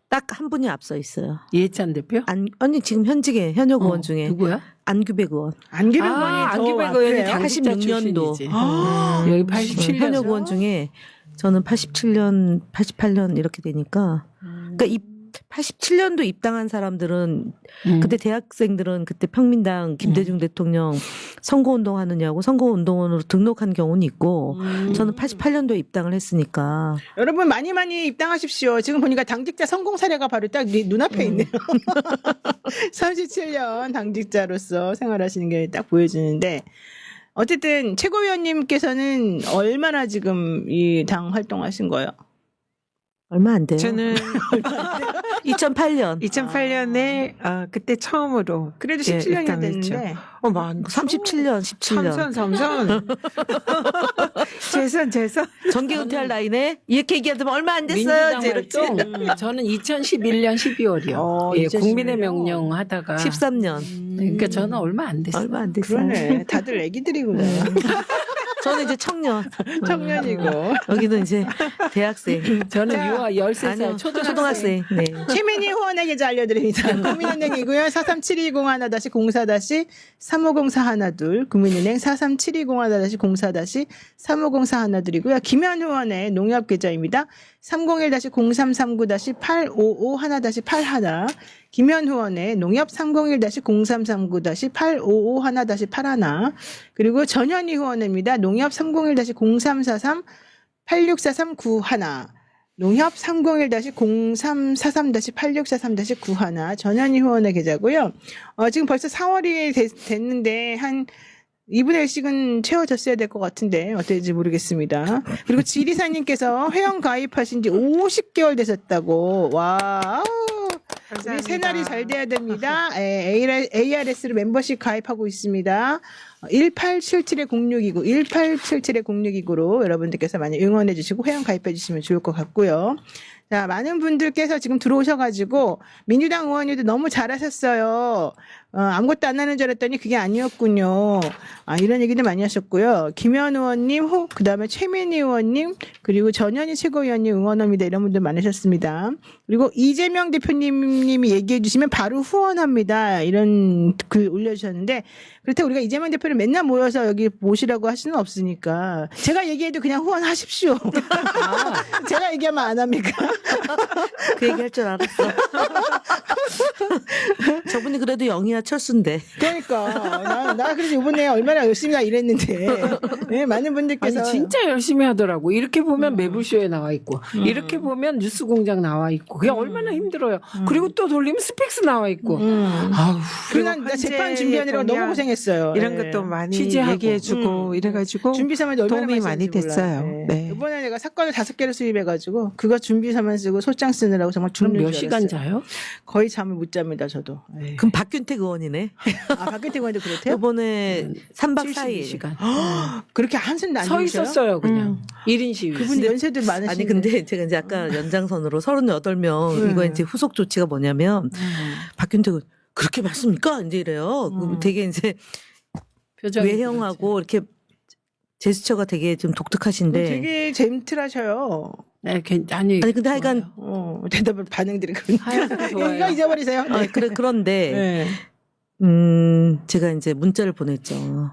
딱 한 분이 앞서 있어요. 이해찬 대표? 아니 지금 현직의 현역 의원 중에 누구야? 안규백 의원. 안기백 아, 의원이 안규백 의원이 당 86년도. 여기 87년. 현역 의원 중에 저는 87년, 88년 이렇게 되니까 그러니까 87년도 입당한 사람들은 그때 대학생들은 그때 평민당 김대중 대통령 선거운동 하느냐고 선거운동원으로 등록한 경우는 있고 저는 88년도에 입당을 했으니까 여러분 많이 입당하십시오. 지금 보니까 당직자 성공 사례가 바로 딱 눈앞에 있네요. 37년 당직자로서 생활하시는 게 딱 보여지는데 어쨌든 최고위원님께서는 얼마나 지금 이 당 활동하신 거예요? 얼마 안 돼요. 저는 2008년 2008년에 그때 처음으로 그래도 예, 17년이나 입당했죠. 됐는데 막 37년, 17년. 삼선 재선 정계 은퇴할 나이네. 이렇게 얘기하면 얼마 안 됐어요. 민주당 이제 이렇지. 활동 저는 2011년 12월이요. 예, 2011 국민의 년이요? 명령 하다가 13년. 그러니까 저는 얼마 안 됐어요. 얼마 안 됐어요. 그러네. 다들 애기들이구나. 저는 이제 청년. 청년이고. 여기는 이제 대학생. 저는 자, 13살 아니요, 초등학생. 네. 최민희 후원의 계좌 알려드립니다. 국민은행이고요. 43720-1-04-350412 국민은행 43720-1-04-350412이고요. 김현 후원의 농협 계좌입니다. 301-0339-8551-81 김현 후원의 농협 301-0339-8551-81 그리고 전현희 후원입니다. 농협 301-0343-864391 농협 301-0343-8643-91 전현희 후원의 계좌고요. 지금 벌써 4월이 됐는데 한 2분의 1씩은 채워졌어야 될 것 같은데 어떨지 모르겠습니다. 그리고 지리사님께서 회원 가입하신 지 50개월 되셨다고. 와우. 우리 감사합니다. 새날이 잘 돼야 됩니다. ARS로 멤버십 가입하고 있습니다. 1877-0629, 1877-0629로 여러분들께서 많이 응원해 주시고 회원 가입해 주시면 좋을 것 같고요. 자, 많은 분들께서 지금 들어오셔가지고 민주당 의원님도 너무 잘하셨어요. 아무것도 안 하는 줄 알았더니 그게 아니었군요. 이런 얘기도 많이 하셨고요. 김현 의원님, 그다음에 최민희 의원님, 그리고 전현희 최고위원님 응원합니다. 이런 분들 많으셨습니다. 그리고 이재명 대표님이 얘기해 주시면 바로 후원합니다. 이런 글 올려주셨는데 그렇다고 우리가 이재명 대표를 맨날 모여서 여기 모시라고 할 수는 없으니까 제가 얘기해도 그냥 후원하십시오. 제가 얘기하면 안 합니까? 그 얘기 할 줄 알았어. 저분이 그래도 영희야 철수인데. 그러니까 나 그래서 이번에 얼마나 열심히 일했는데 네, 많은 분들께서 아니 진짜 열심히 하더라고. 이렇게 보면 매불쇼에 나와 있고 이렇게 보면 뉴스공장 나와 있고 그게 얼마나 힘들어요. 그리고 또 돌리면 스펙스 나와 있고. 아우. 그리고 나 재판 준비하느라고 너무 고생했어요. 이런 네. 것도 많이 취재하고. 얘기해주고 이래가지고 준비서만 얼마나 도움이 많이 썼는지 됐어요. 몰라요. 네. 이번에 내가 사건을 5개를 수입해가지고 그거 준비서만 쓰고 소장 쓰느라고 정말 그럼 죽는 몇 줄 시간 알았어요. 자요? 거의 잠을 못 잡니다 저도. 네. 그럼 박균택 의원이네. 박근태 의원도 그렇대요? 이번에 3박 4일. 72시간. 그렇게 한숨도 안 서 주무셔요? 있었어요 그냥. 1인 시위. 그분이 연세도 많으신데. 아니 근데 제가 이제 아까 연장선으로 38명 이거 이제 후속 조치가 뭐냐면 박균택은 그렇게 맞습니까? 이제 이래요. 되게 이제 표정이 외형하고 이렇게 제스처가 되게 좀 독특하신데. 되게 젠틀하셔요. 네, 아니 아니 근데 하여간 대답을 반응들이 하여간 좋아요. 이거 잊어버리세요. 네. 그런데 네. 제가 이제 문자를 보냈죠.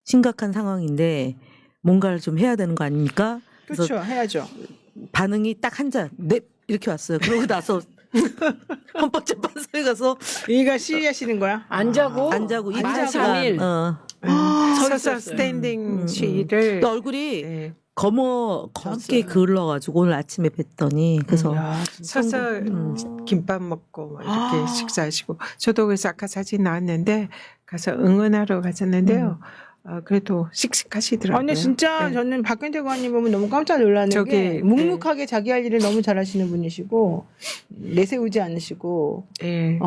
심각한 상황인데 뭔가를 좀 해야 되는 거 아닙니까? 그래서 그렇죠. 해야죠. 반응이 딱 한 잔, 넵 이렇게 왔어요. 그러고 나서 헌법재판소에 가서 이가 시위하시는 거야? 안 자고 안 자고 만 24시간 3일 서서 있었어요. 스탠딩 시위를 또 얼굴이 네. 검게 그을러가지고 오늘 아침에 뵀더니 그래서 야, 서서 김밥 먹고 막 이렇게 식사하시고 저도 그래서 아까 사진 나왔는데 가서 응원하러 가셨는데요. 그래도 씩씩하시더라고요. 근데 진짜 네. 저는 박근태 의원님 보면 너무 깜짝 놀라는 저기, 게 묵묵하게 자기 할 일을 너무 잘하시는 분이시고 내세우지 않으시고 예.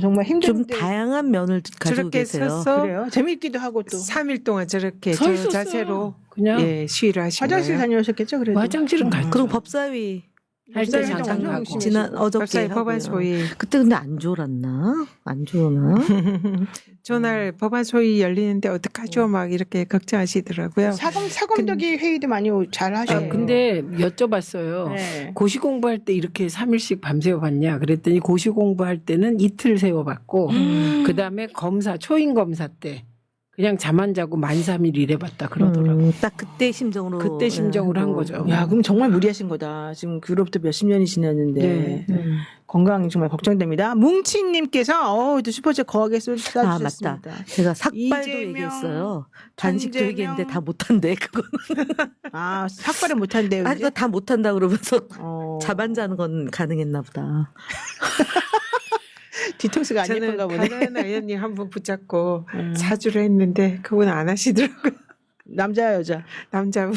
정말 힘든 좀 다양한 면을 가지고 저렇게 계세요. 서서 그래요. 재미있기도 하고 또 3일 동안 저렇게 서 저 있었어요. 자세로 그냥 예, 시위를 하신 화장실 거예요. 다녀오셨겠죠. 그래도 화장실은 갔죠. 그리고 법사위 할 때 법사위 잠깐 활동 가고. 엄청 지난 어저께 법사위 법안 하고요. 소위 그때 근데 안 졸았나? 안 졸았나? 전날 법안 소위 열리는데 어떡하죠? 막 이렇게 걱정하시더라고요. 사검덕이 회의도 많이 잘 하셔요. 근데 여쭤봤어요. 네. 고시 공부할 때 이렇게 3일씩 밤새워 봤냐 그랬더니 고시 공부할 때는 이틀 세워 봤고 그다음에 검사 초임 검사 때 그냥 잠 안 자고 만 3일 일해봤다 그러더라고요. 딱 그때 심정으로. 그때 심정으로 한 뭐. 거죠. 야, 그럼 정말 무리하신 거다. 지금 그로부터 몇십 년이 지났는데 네. 건강 정말 걱정됩니다. 뭉치님께서 또 슈퍼챗 거하게 쏴주셨습니다. 맞다. 제가 삭발도 이재명, 얘기했어요. 단식도 전재명. 얘기했는데 다 못한대 그거는. 삭발을 못한대요. 아, 이제? 그거 다 못한다 그러면서 어, 자반 자는 건 가능했나 보다. 뒤통수가 안 저는 예쁜가 보네. 다른 의원님 한 분 붙잡고 음. 사주를 했는데 그분 안 하시더라고요. 남자 여자. 남자분.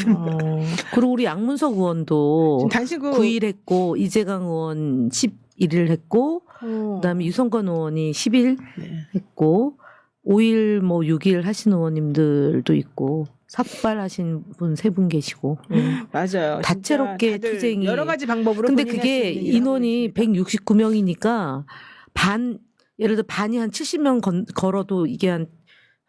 그리고 우리 양문석 의원도 지금 단식구 9일 했고 이재강 의원 11일 했고 그다음에 유성건 의원이 10일 네. 했고 5일 뭐 6일 하신 의원님들도 있고 삭발하신 분 3분 계시고. 맞아요. 다채롭게 진짜 다들 투쟁이. 여러 가지 방법으로 근데 본인이 그게 할수 있는 일을 하고 인원이 있습니다. 169명이니까 예를 들어 반이 한 70명 걸어도 이게 한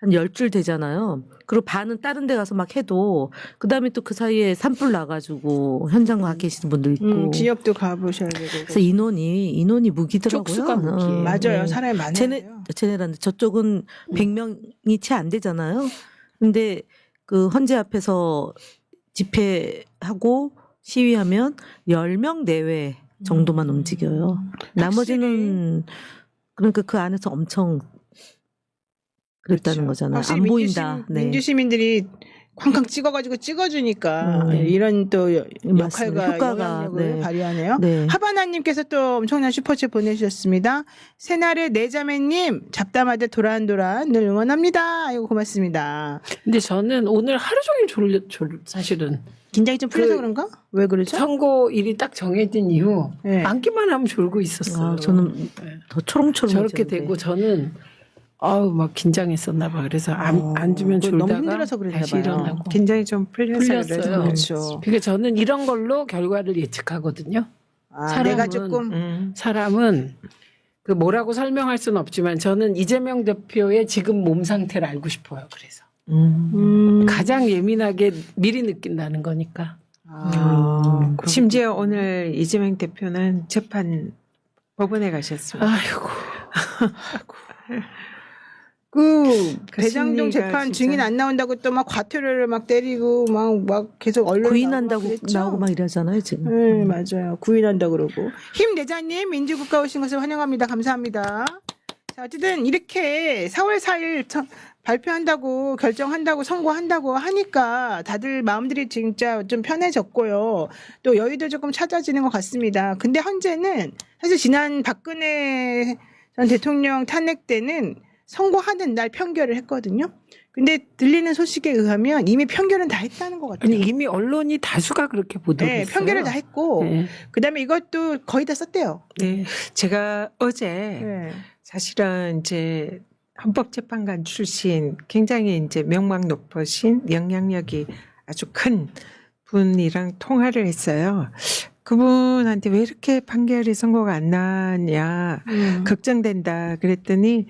10줄 되잖아요. 그리고 반은 다른 데 가서 막 해도 그다음에 또 그 사이에 산불 나가지고 현장 가 계시는 분들 있고. 지역도 가보셔야 되고. 그래서 인원이 무기더라고요. 쪽수가 무기예요. 맞아요. 네. 사람이 많아요. 쟤네란데 저쪽은 100명이 채 안 되잖아요. 근데 그 헌재 앞에서 집회하고 시위하면 10명 내외 정도만 움직여요. 나머지는 그러니까 그 안에서 엄청 그랬다는 그렇죠. 거잖아요. 확실히 안 보인다. 네. 민주시민들이 쾅쾅 찍어가지고 찍어주니까 이런 또 맞습니다. 역할과 효과가, 영향력을 네. 발휘하네요. 네. 하바나님께서 또 엄청난 슈퍼챗 보내주셨습니다. 새날의 내자매님 잡담하듯 도란도란 늘 응원합니다. 아이고 고맙습니다. 근데 저는 오늘 하루 종일 사실은 긴장이 좀 풀려서 그 그런가? 왜 그러죠? 선고일이 딱 정해진 이후 네. 앉기만 하면 졸고 있었어요. 아, 저는 네. 더 초롱초롱 저렇게 되고 저는 막 긴장했었나 봐. 그래서 앉으면 너무 졸다가 힘들어서 그랬나 다시 봐요. 일어나고. 긴장이 좀 풀려서 풀렸어요. 그래서 그렇죠. 그러니까 저는 이런 걸로 결과를 예측하거든요. 내가 사람은- 조금 사람은 그 뭐라고 설명할 수는 없지만 저는 이재명 대표의 지금 몸 상태를 알고 싶어요. 그래서 가장 예민하게 미리 느낀다는 거니까. 심지어 오늘 이재명 대표는 재판 법원에 가셨습니다. 아이고. 그 그 대장동 심리가 재판 진짜- 증인 안 나온다고 또 막 과태료를 막 때리고 막 계속 언론 구인한다고 나오고 막 이러잖아요 지금. 네, 맞아요. 구인한다 그러고. 힘내자님 민주국가 오신 것을 환영합니다. 감사합니다. 자, 어쨌든 이렇게 4월 4일 발표한다고 결정한다고 선고한다고 하니까 다들 마음들이 진짜 좀 편해졌고요. 또 여유도 조금 찾아지는 것 같습니다. 근데 현재는 사실 지난 박근혜 전 대통령 탄핵 때는 선고하는 날 편결을 했거든요. 근데 들리는 소식에 의하면 이미 편결은 다 했다는 것 같아요. 아니 이미 언론이 다수가 그렇게 보도를 네, 했어요. 편결을 다 했고 네. 그다음에 이것도 거의 다 썼대요. 네, 제가 어제 네. 사실은 이제 헌법재판관 출신 굉장히 이제 명망 높으신 영향력이 아주 큰 분이랑 통화를 했어요. 그분한테 왜 이렇게 판결이 선고가 안 나냐 걱정된다 그랬더니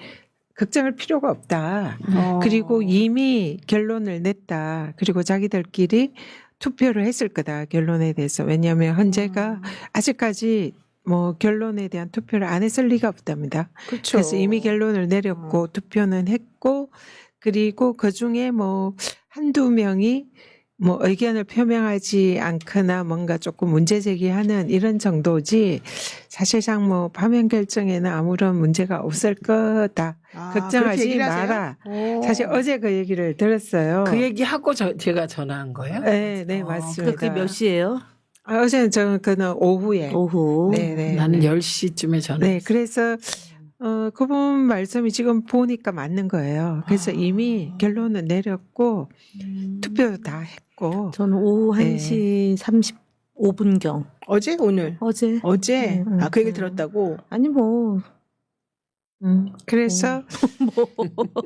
걱정할 필요가 없다. 그리고 이미 결론을 냈다. 그리고 자기들끼리 투표를 했을 거다. 결론에 대해서. 왜냐하면 헌재가 아직까지 뭐 결론에 대한 투표를 안 했을 리가 없답니다. 그렇죠. 그래서 이미 결론을 내렸고 투표는 했고 그리고 그중에 뭐 한두 명이 뭐 의견을 표명하지 않거나 뭔가 조금 문제 제기하는 이런 정도지 사실상 뭐 파면 결정에는 아무런 문제가 없을 거다. 그렇게 걱정하지 얘기를 하세요? 마라. 오. 사실 어제 그 얘기를 들었어요. 그 얘기하고 제가 전화한 거예요? 네, 네, 맞습니다. 그게 몇 시예요? 어제는 저는 그는 오후에. 오후. 네, 네. 나는 네. 10시쯤에 전화했어요. 네, 그래서 그분 말씀이 지금 보니까 맞는 거예요. 그래서 이미 결론은 내렸고 투표도 다 했고 저는 오후 네. 1시 35분경 어제 오늘 어제 어제 음, 그 얘기를 들었다고. 아니 뭐 그래서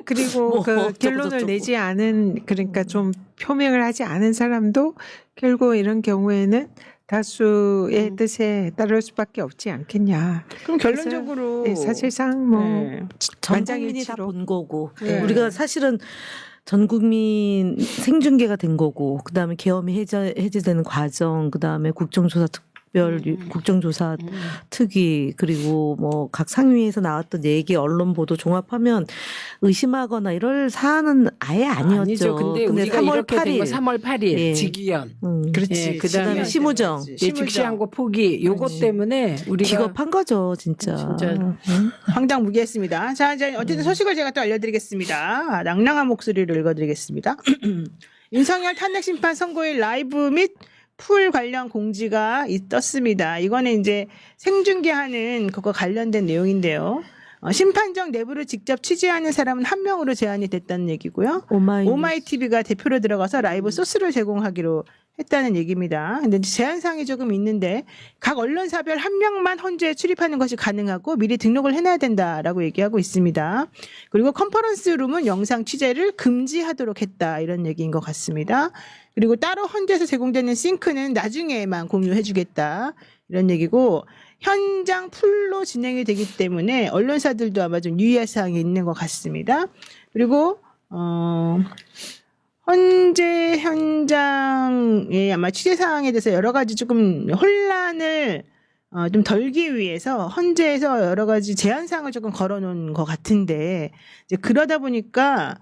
그리고 뭐 그 어쩌고 결론을 저쩌고. 내지 않은 그러니까 좀 표명을 하지 않은 사람도 결국 이런 경우에는 다수의 뜻에 따를 수밖에 없지 않겠냐. 그럼 결론적으로 네, 사실상 뭐 네. 전 국민이 다 만장일치로. 본 거고 네. 우리가 사실은 전 국민 생중계가 된 거고 그다음에 계엄이 해제되는 과정 그다음에 국정조사 국정조사 특위 그리고 뭐 각 상위에서 나왔던 얘기 언론 보도 종합하면 의심하거나 이럴 사안은 아예 아니었죠. 아니죠. 근데 우리가 3월 이렇게 된 거 8일 3월 8일 예. 직위원. 그렇지. 예, 그다음에 심우정. 예, 즉시항고 포기 요것 그렇지. 때문에 우리가 기겁한 거죠, 진짜. 진짜. 황당무계했습니다. 자, 이제 어쨌든 소식을 제가 또 알려드리겠습니다. 낭낭한 목소리를 읽어드리겠습니다. 윤석열 탄핵 심판 선고일 라이브 및 풀 관련 공지가 떴습니다. 이거는 이제 생중계하는 그거 관련된 내용인데요. 심판정 내부를 직접 취재하는 사람은 한 명으로 제한이 됐다는 얘기고요. 오마이TV가 대표로 들어가서 라이브 소스를 제공하기로 했다는 얘기입니다. 근데 제한사항이 조금 있는데 각 언론사별 한 명만 헌재에 출입하는 것이 가능하고 미리 등록을 해놔야 된다라고 얘기하고 있습니다. 그리고 컨퍼런스룸은 영상 취재를 금지하도록 했다 이런 얘기인 것 같습니다. 그리고 따로 헌재에서 제공되는 싱크는 나중에만 공유해주겠다 이런 얘기고 현장 풀로 진행이 되기 때문에 언론사들도 아마 좀 유의할 사항이 있는 것 같습니다. 그리고 헌재 현장의 아마 취재 사항에 대해서 여러 가지 조금 혼란을 좀 덜기 위해서 헌재에서 여러 가지 제한 사항을 조금 걸어놓은 것 같은데 이제 그러다 보니까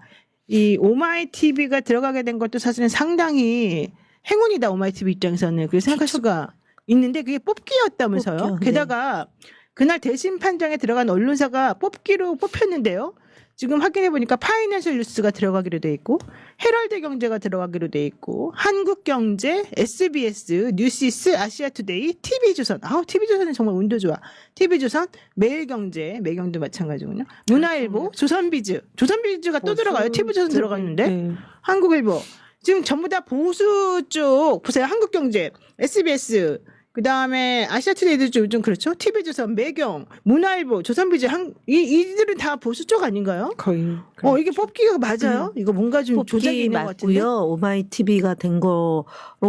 이 오마이TV가 들어가게 된 것도 사실은 상당히 행운이다 오마이TV 입장에서는 그렇게 생각할 수가 있는데 그게 뽑기였다면서요. 뽑기요, 네. 게다가 그날 대신 판정에 들어간 언론사가 뽑기로 뽑혔는데요. 지금 확인해 보니까 파이낸셜 뉴스가 들어가기로 돼 있고 헤럴드 경제가 들어가기로 돼 있고 한국경제, SBS, 뉴시스, 아시아투데이, TV조선. TV조선은 정말 운도 좋아. TV조선, 매일경제, 매경도 마찬가지군요. 문화일보, 조선비즈가 또 들어가요. TV조선 들어갔는데 네. 한국일보. 지금 전부 다 보수 쪽 보세요. 한국경제, SBS, 그 다음에 아시아투데이도 좀 그렇죠. TV조선, 매경, 문화일보, 조선비즈 이들은 다 보수 쪽 아닌가요? 거의 이게 뽑기가 맞아요? 이거 뭔가 좀 조작이 뽑기 있는 것 같은데. 맞고요. 오마이TV가 된 거로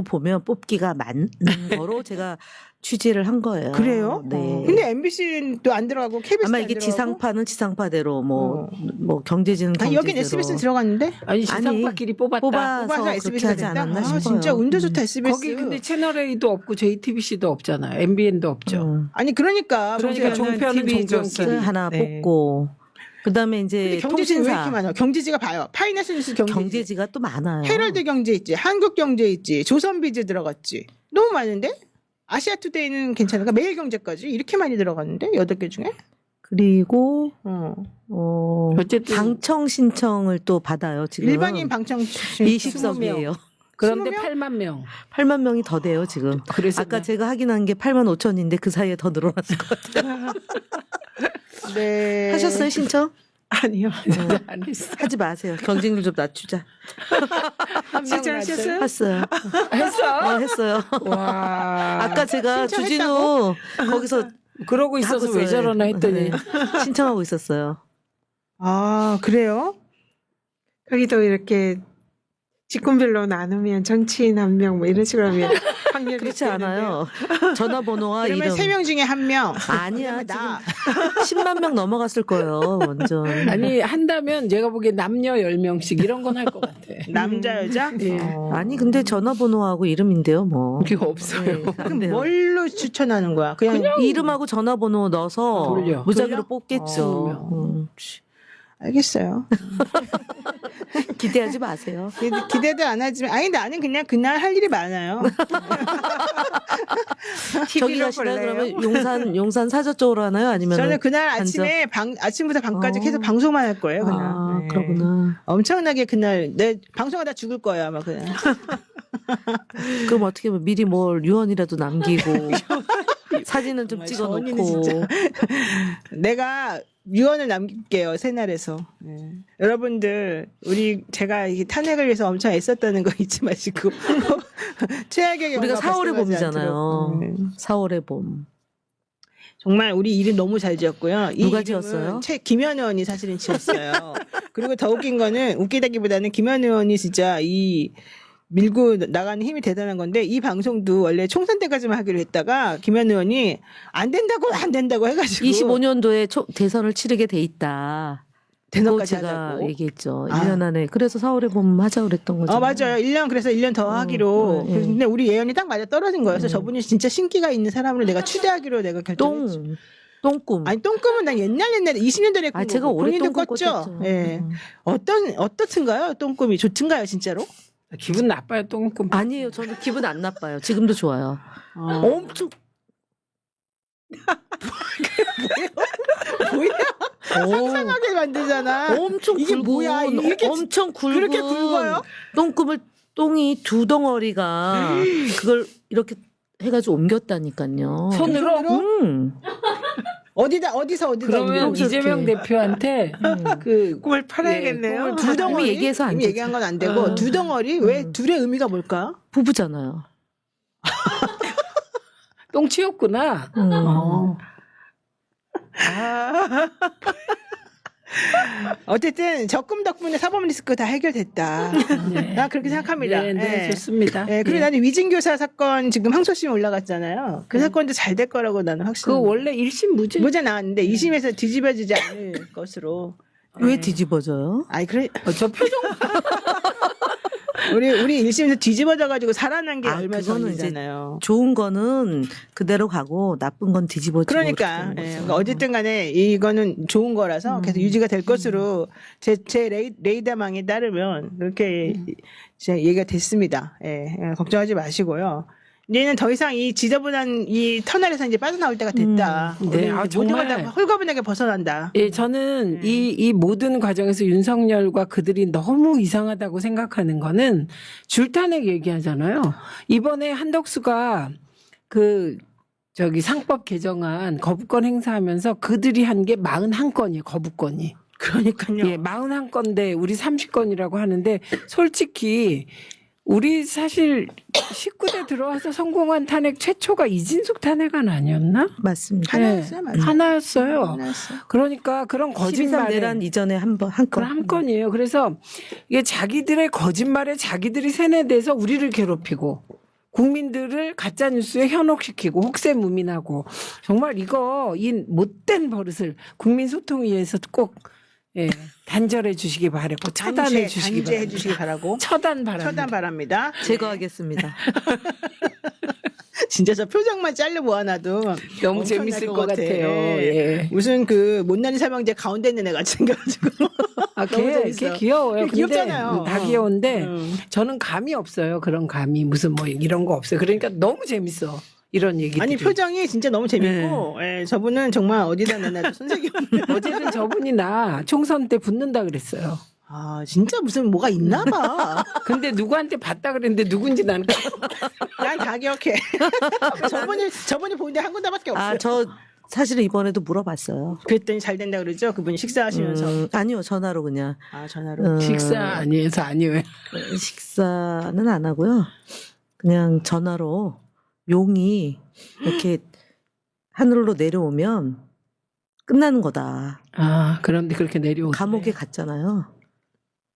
보면 뽑기가 맞는 거로 제가 취재를 한 거예요. 그래요? 네. 근데 MBC도 안 들어가고 KBS도 아마 안 이게 들어가고. 지상파는 지상파대로 뭐 경제지는 아, 경제대로. 여긴 SBS는 들어갔는데? 아니 지상파끼리 뽑았다. 뽑아서 뽑아서 그렇게 SBS 하지 됐다? 않았나 아, 싶어요. 진짜 운도 좋다 SBS. 거기 근데 채널 A도 없고 JTBC도 없잖아요. MBN도 없죠. 아니 그러니까 그러니까 종편은 TV 종편끼리. 그 하나 네. 뽑고 그다음에 이제 경제지 왜 이렇게 통신사 많아? 경제지가 봐요. 파이낸스 뉴스 경제지. 경제지가 또 많아요. 헤럴드 경제 있지, 한국 경제 있지, 조선비즈 들어갔지. 너무 많은데? 아시아투데이는 괜찮을까? 매일경제까지 이렇게 많이 들어갔는데 8개 중에? 그리고 어쨌든 방청 신청을 또 받아요. 지금 일반인 방청 20석이에요. 그런데 20명? 8만 명. 8만 명이 더 돼요 지금. 그래서 아까 제가 확인한 게 8만 5천인데 그 사이에 더 늘어났을 것 같아요. 네. 하셨어요 신청? 아니요. 안 했어. 하지 마세요. 경쟁률 좀 낮추자. 진짜 하셨어요? 했어요. 했어? 했어요. 와. 아까 제가 신청했다고? 주진우 거기서 그러고 있어서 하고 왜 있어요. 저러나 했더니 네. 신청하고 있었어요. 아, 그래요? 거기도 이렇게 직군별로 나누면 정치인 한 명 뭐 이런 식으로 하면 확률이 그렇지 되는데. 않아요. 전화번호와 그러면 이름. 3명 중에 1명. 아니야. 나. 지금 10만 명 넘어갔을 거예요. 완전. 아니 한다면 제가 보기에 남녀 10명씩 이런 건 할 것 같아. 남자, 여자? 예. 아니 근데 전화번호하고 이름인데요, 뭐. 그게 없어요. 네, 안 그럼 돼요. 뭘로 추천하는 거야? 그냥 이름하고 전화번호 넣어서 돌려. 무작위로 돌려? 뽑겠죠. 알겠어요. 기대하지 마세요. 기대도 안 하지만 아니 나는 그냥 그날 할 일이 많아요. 저기 가시나요? 그러면 용산 사저 쪽으로 하나요? 아니면 저는 그날 간접? 아침에 아침부터 밤까지 어. 계속 방송만 할 거예요. 그날. 아, 네. 그러구나. 엄청나게 그날 내 방송하다 죽을 거야 아마 그날. 그럼 어떻게 보면 미리 뭘 유언이라도 남기고 사진은 좀 정말 저 언니는 찍어놓고 진짜. 내가 유언을 남길게요 새날에서. 네. 여러분들 제가 이 탄핵을 위해서 엄청 애썼다는 거 잊지 마시고 최악의 우리가 경우가 4월의 발생하지 봄이잖아요. 않도록. 4월의 봄. 정말 우리 이름 너무 잘 지었고요. 이 누가 이름은 지었어요? 김현 의원이 사실은 지었어요. 그리고 더 웃긴 거는 웃기다기보다는 김현 의원이 진짜 이 밀고 나가는 힘이 대단한 건데 이 방송도 원래 총선 때까지만 하기로 했다가 김현 의원이 안 된다고 해가지고 25년도에 대선을 치르게 돼 있다. 그거 대선까지 제가 하자고. 얘기했죠. 아. 1년 안에. 그래서 4월에 봄 하자 그랬던 거죠. 맞아요. 1년 그래서 1년 더 하기로. 예. 근데 우리 예언이 딱 맞아 떨어진 거예요. 그래서 저분이 진짜 신기가 있는 사람을 내가 추대하기로 내가 결정했지. 똥꿈. 아니 똥꿈은 난 옛날에 20년대에 꾼 아, 제가 거고. 올해 본인도 똥꿈 꿨죠. 꿨죠. 예. 어떻든가요? 똥꿈이 좋든가요, 진짜로? 기분 나빠요 똥꿈. 아니에요. 저는 기분 안 나빠요. 지금도 좋아요. 엄청 뭐야? 상상하게 만들잖아. 엄청 이게 굵은 뭐야? 이렇게 엄청 굵은 그렇게 굵어요? 똥이 두 덩어리가 그걸 이렇게 해가지고 옮겼다니까요. 손으로? 어디서 그러면 옮겨? 이재명 이렇게. 대표한테 그 꿈을 팔아야겠네요. 꿈을 두 덩어리 이미 얘기해서 안 이미 되죠. 얘기한 건 안 되고 두 덩어리 왜 둘의 의미가 뭘까? 부부잖아요. 똥 치웠구나. 어쨌든 적금 덕분에 사법 리스크 다 해결됐다. 네. 나 그렇게 생각합니다. 네, 예. 좋습니다. 예, 그리고 예. 나는 위진교사 사건 지금 항소심 올라갔잖아요. 그 사건도 잘 될 거라고 나는 확신. 그거 원래 1심 무죄. 무죄 나왔는데 2심에서 뒤집어지지 않을 것으로. 왜 예. 뒤집어져요? 아이 그래 저 표정 우리 1심에서 뒤집어져 가지고 살아난 게 아, 얼마 그거는 이제 전이잖아요. 좋은 거는 그대로 가고 나쁜 건 뒤집어지고 그러니까, 그렇게 되는 거죠. 그러니까 어쨌든 간에 이거는 좋은 거라서 계속 유지가 될 것으로 제 레이더망에 따르면 그렇게 이제 얘기가 됐습니다. 예, 걱정하지 마시고요. 이제는 더 이상 이 지저분한 이 터널에서 이제 빠져나올 때가 됐다. 네, 우리 아, 모든 정말. 걸 다 홀가분하게 벗어난다. 예, 저는 이 모든 과정에서 윤석열과 그들이 너무 이상하다고 생각하는 거는 줄탄핵 얘기하잖아요. 이번에 한덕수가 상법 개정안 거부권 행사하면서 그들이 한 게 41건이에요, 거부권이. 그러니까요. 예, 41건데 우리 30건이라고 하는데 솔직히 우리 사실 19대 들어와서 성공한 탄핵 최초가 이진숙 탄핵안 아니었나? 맞습니다. 하나였어요, 맞아요. 하나였어요. 하나였어요. 그러니까 그런 12.3 거짓말에 내란 이전에 한 건. 한 건이에요. 그래서 이게 자기들의 거짓말에 자기들이 세뇌돼서 우리를 괴롭히고 국민들을 가짜 뉴스에 현혹시키고 혹세무민하고 정말 이거 이 못된 버릇을 국민소통위에서 꼭 단절해 주시기 바라고 차단해 주시기 단죄해 바랍니다. 주시기 바라고 처단 바랍니다. 처단 바랍니다. 제거하겠습니다. 진짜 저 표정만 잘려 모아놔도 너무 엄청날 재밌을 것 것 같아. 같아요. 예. 무슨 그 못난이 삼형제 가운데 있는 애 같이 생겨가지고 아, 너무 걔 재밌어. 귀여워요. 근데 귀엽잖아요. 다 귀여운데 음. 저는 감이 없어요. 그런 감이 무슨 뭐 이런 거 없어요. 그러니까 너무 재밌어. 이런 얘기들이. 아니 표정이 진짜 너무 재밌고 예, 저분은 정말 어디다 내놔도 손색이 없네요. 어제는 저분이 나 총선 때 붙는다 그랬어요. 아 진짜 무슨 뭐가 있나 봐. 근데 누구한테 봤다 그랬는데 누군지 나는 난 다 기억해. 저분이 보는데 한 군데밖에 없어요. 아, 저 사실은 이번에도 물어봤어요. 그랬더니 잘 된다 그러죠. 그분이 식사하시면서 아니요, 전화로 그냥. 아 전화로. 식사 아니에서 아니에요. 식사는 안 하고요. 그냥 전화로 용이 이렇게 하늘로 내려오면 끝나는 거다. 아 그런데 그렇게 내려오네. 감옥에 갔잖아요.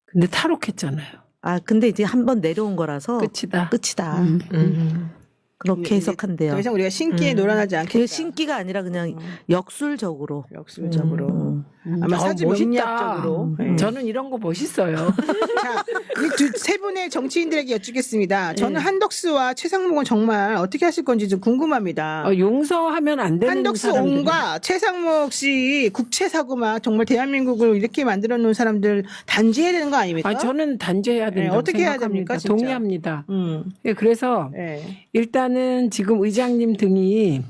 근데 탈옥했잖아요. 아, 근데 이제 한 번 내려온 거라서 끝이다. 끝이다. 음. 그렇게 이제 해석한대요. 더 이상 우리가 신기에 음. 놀아나지 않겠다. 그게 신기가 아니라 그냥 역술적으로. 역술적으로. 아마 사주 멋있다. 명리학적으로. 예. 저는 이런 거 멋있어요. 자, 세 분의 정치인들에게 여쭙겠습니다. 저는 네. 한덕수와 최상목은 정말 어떻게 하실 건지 좀 궁금합니다. 용서하면 안 되는 한덕수 사람들이. 온과 최상목 씨 국채 사고 막 정말 대한민국을 이렇게 만들어 놓은 사람들 단죄해야 되는 거 아닙니까? 저는 단죄해야 된다고 어떻게 해야 생각합니다. 됩니까, 진짜? 동의합니다. 음. 예, 그래서 예. 일단은 지금 의장님 등이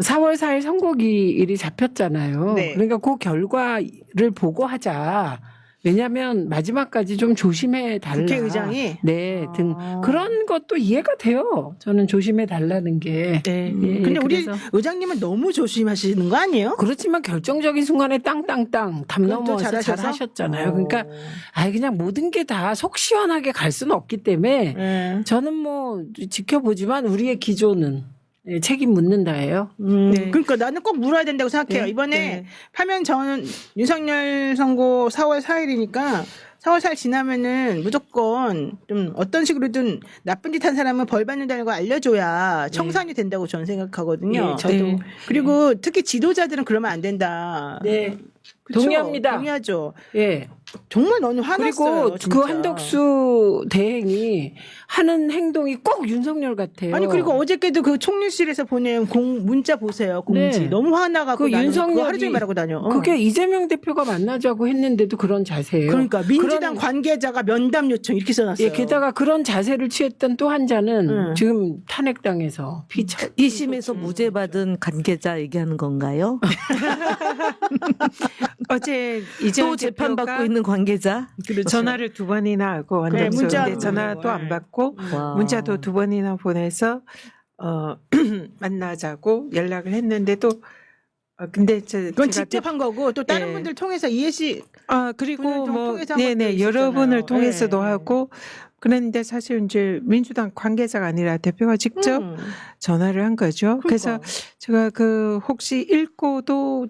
4월 4일 선고기일이 잡혔잖아요. 네. 그러니까 그 결과를 보고 하자. 왜냐하면 마지막까지 좀 조심해 달라. 국회의장이 네, 등 아. 그런 것도 이해가 돼요. 저는 조심해 달라는 게. 네. 예, 근데 우리 그래서. 의장님은 너무 조심하시는 거 아니에요? 그렇지만 결정적인 순간에 땅땅땅 담 그건 또 넘어서 잘 잘하셔서? 하셨잖아요. 그러니까 그냥 모든 게 다 속 시원하게 갈 수는 없기 때문에 예. 저는 뭐 지켜보지만 우리의 기조는 책임 묻는다예요. 네. 그러니까 나는 꼭 물어야 된다고 생각해요. 네. 이번에 네. 파면 전 윤석열 선고 4월 4일이니까 4월 4일 지나면은 무조건 좀 어떤 식으로든 나쁜 짓 한 사람은 벌 받는다는 걸 알려줘야 청산이 된다고 저는 생각하거든요. 네, 저도. 네. 그리고 특히 지도자들은 그러면 안 된다. 네. 그쵸? 동의합니다. 동의하죠. 예. 정말 너는 화났어요. 그리고 진짜. 그 한덕수 대행이 하는 행동이 꼭 윤석열 같아요. 아니 그리고 어저께도 그 총리실에서 보낸 문자 보세요. 공지 네. 너무 화나가고 그 나는 그거 윤석열이 하루 종일 말하고 다녀. 그게 이재명 대표가 만나자고 했는데도 그런 자세예요. 그러니까 민주당 그런- 관계자가 면담 요청 이렇게 써놨어요. 예, 게다가 그런 자세를 취했던 또 한 자는 지금 탄핵당해서 피차. 2심에서 무죄 받은 관계자 얘기하는 건가요? 어제 또 이재명 재판 대표가 받고 있는 관계자? 전화를 2번이나 하고 네, 한덕수 문자 근데 전화도 안 받고 와. 문자도 2번이나 보내서 만나자고 연락을 했는데도 근데 그건 제가 직접 한 거고 또 다른 네. 분들 통해서 이해 씨 그리고 분을 뭐 통해서 한 것도 네네 있었잖아요. 여러분을 통해서도 네. 하고 그랬는데 사실 이제 민주당 관계자가 아니라 대표가 직접 전화를 한 거죠. 그래서 제가 그 혹시 읽고도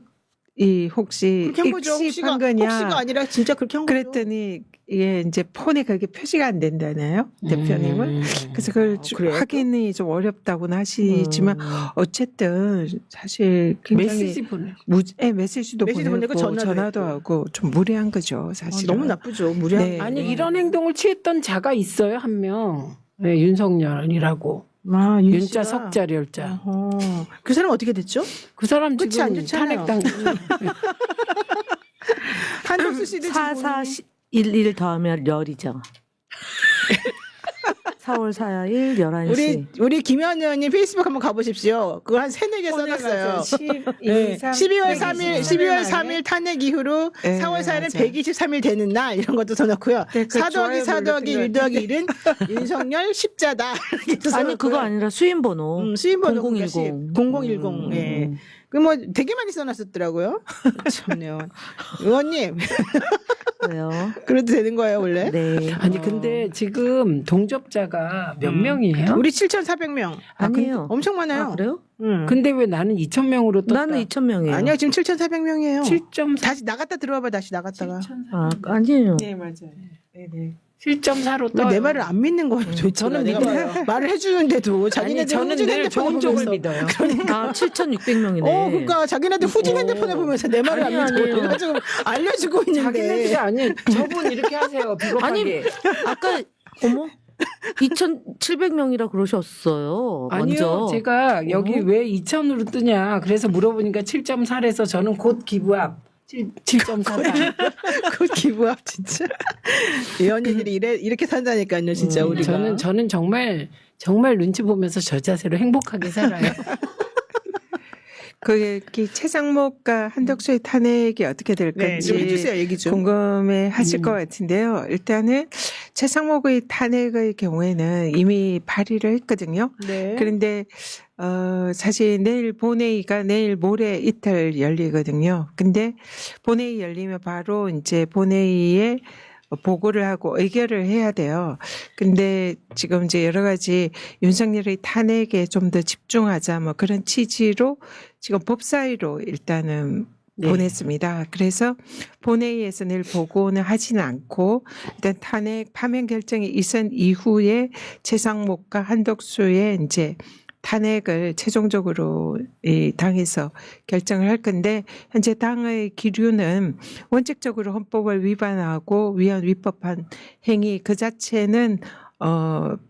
이 혹시 그렇게 한 거죠. 익십한 거냐 혹시가 아니라 진짜 그렇게 한 거죠. 그랬더니 이게 이제 폰에 그게 표시가 안 된다나요 대표님은 그래서 그걸 좀 그래요? 확인이 좀 어렵다고는 하시지만 어쨌든 사실 굉장히 메시지 보내. 메시지도 메시지 보내고 보내고 전화도 했고. 하고 좀 무례한 거죠 사실 너무 나쁘죠. 무례한. 네. 아니 이런 행동을 취했던 자가 있어요 한 명. 네, 윤석열이라고. 윤 윤자 씨가. 석자열자. 그 사람 어떻게 됐죠? 그 사람 끝이 안 지금 좋잖아요. 탄핵당. 한덕수 씨도 지금 4411 더하면 열이죠. 4월 4일 11시. 우리 김현 의원님 페이스북 한번 가보십시오. 그거 한 3-4개 써놨어요. 12월 3일 탄핵 이후로 네, 4월 4일은 맞아요. 123일 되는 날 이런 것도 써놓고요. 네, 그 4 더하기 좋아요 4 더하기 눌렀던 1 더하기 1은 윤석열 십자다. 이렇게 아니, 그거 아니라 수임번호. 수임번호 0010. 0010. 예. 그 뭐 되게 많이 써놨었더라고요. 참네요. 의원님 왜요? 그래도 되는 거예요 원래? 네. 아니 근데 지금 동접자가 몇 명이에요? 우리 7,400명. 아니에요. 엄청 많아요. 아, 그래요? 근데 왜 나는 2,000명으로 떴다? 나는 2,000명이에요. 아니야 지금 7,400명이에요. 7.4. 다시 나갔다 들어와봐 다시 나갔다가. 아, 아니에요. 네 맞아요 네네 7.4로 왜 떠요. 내 말을 안 믿는 거예요? 도대체 저는 내가 믿어요. 말을 해주는데도 아니, 자기네들 저는 후진 늘 핸드폰을 좋은 쪽을 보면서 믿어요. 아, 7,600명이네. 그러니까 자기네들 후진 핸드폰을 보면서 내 말을 아니에요, 안 믿고 아니에요. 내가 지금 알려주고 있는데 자기네들이 아니에요. 저분 이렇게 하세요. 비겁하게. 아까 어머 2,700명이라 그러셨어요. 아니요. 먼저. 제가 여기 왜 2,000으로 뜨냐. 그래서 물어보니까 7.4에서 저는 곧 기부합. 7.4다. 그 기부합 진짜 이 언니들이 이렇게 산다니까요 진짜 우리가 저는 정말 눈치 보면서 저 자세로 행복하게 살아요. 그 최상목과 한덕수의 탄핵이 어떻게 될 네, 건지 좀 해주세요 얘기 좀 궁금해 하실 것 같은데요. 일단은 최상목의 탄핵의 경우에는 이미 발의를 했거든요. 네. 그런데 사실 내일 본회의가 내일 모레 이틀 열리거든요. 근데 본회의 열리면 바로 이제 본회의에 보고를 하고 의결을 해야 돼요. 근데 지금 이제 여러 가지 윤석열의 탄핵에 좀 더 집중하자 뭐 그런 취지로 지금 법사위로 일단은 네. 보냈습니다. 그래서 본회의에서 내일 보고는 하지는 않고 일단 탄핵 파면 결정이 있은 이후에 최상목과 한덕수의 이제 탄핵을 최종적으로 이 당에서 결정을 할 건데 현재 당의 기류는 원칙적으로 헌법을 위반하고 위법한 행위 그 자체는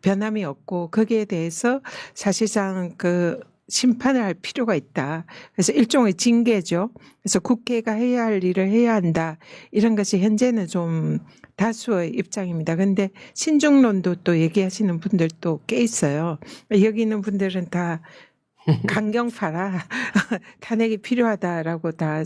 변함이 없고 거기에 대해서 사실상 그 심판을 할 필요가 있다. 그래서 일종의 징계죠. 그래서 국회가 해야 할 일을 해야 한다. 이런 것이 현재는 좀 다수의 입장입니다. 근데 신중론도 또 얘기하시는 분들도 꽤 있어요. 여기 있는 분들은 다 강경파라 탄핵이 필요하다라고 다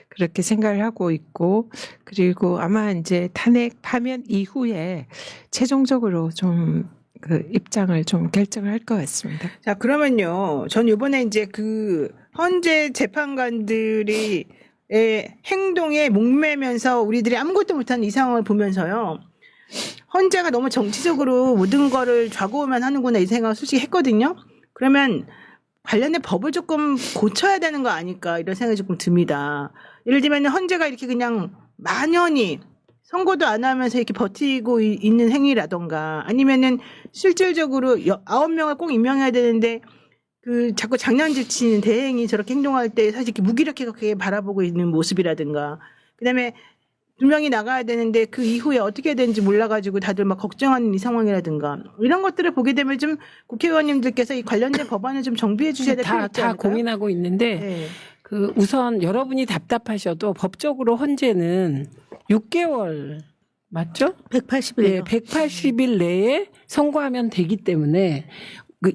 그렇게 생각을 하고 있고 그리고 아마 이제 탄핵 파면 이후에 최종적으로 좀 그 입장을 좀 결정을 할 것 같습니다. 자 그러면요 전 이번에 이제 그 헌재 재판관들이 행동에 목매면서 우리들이 아무것도 못하는 이 상황을 보면서요 헌재가 너무 정치적으로 모든 거를 좌고우면 하는구나 이 생각을 솔직히 했거든요. 그러면 관련된 법을 조금 고쳐야 되는 거 아닐까 이런 생각이 조금 듭니다. 예를 들면 헌재가 이렇게 그냥 만연히 선고도 안 하면서 이렇게 버티고 있는 행위라던가 아니면은 실질적으로 9명을 꼭 임명해야 되는데 그 자꾸 장난질치는 대행이 저렇게 행동할 때 사실 이렇게 무기력하게 바라보고 있는 모습이라든가 그다음에 2명이 나가야 되는데 그 이후에 어떻게 되는지 몰라가지고 다들 막 걱정하는 이 상황이라든가 이런 것들을 보게 되면 좀 국회의원님들께서 이 관련된 법안을 좀 정비해 주셔야 될 필요가 있지 다 않을까요? 고민하고 있는데 네. 그 우선 여러분이 답답하셔도 법적으로 헌재는 6개월 맞죠? 180일. 네, 180일 내에 선고하면 되기 때문에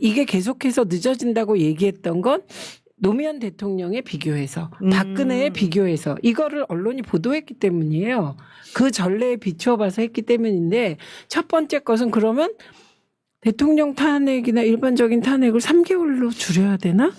이게 계속해서 늦어진다고 얘기했던 건 노무현 대통령에 비교해서 박근혜에 비교해서 이거를 언론이 보도했기 때문이에요. 그 전례에 비추어 봐서 했기 때문인데 첫 번째 것은 그러면 대통령 탄핵이나 일반적인 탄핵을 3개월로 줄여야 되나?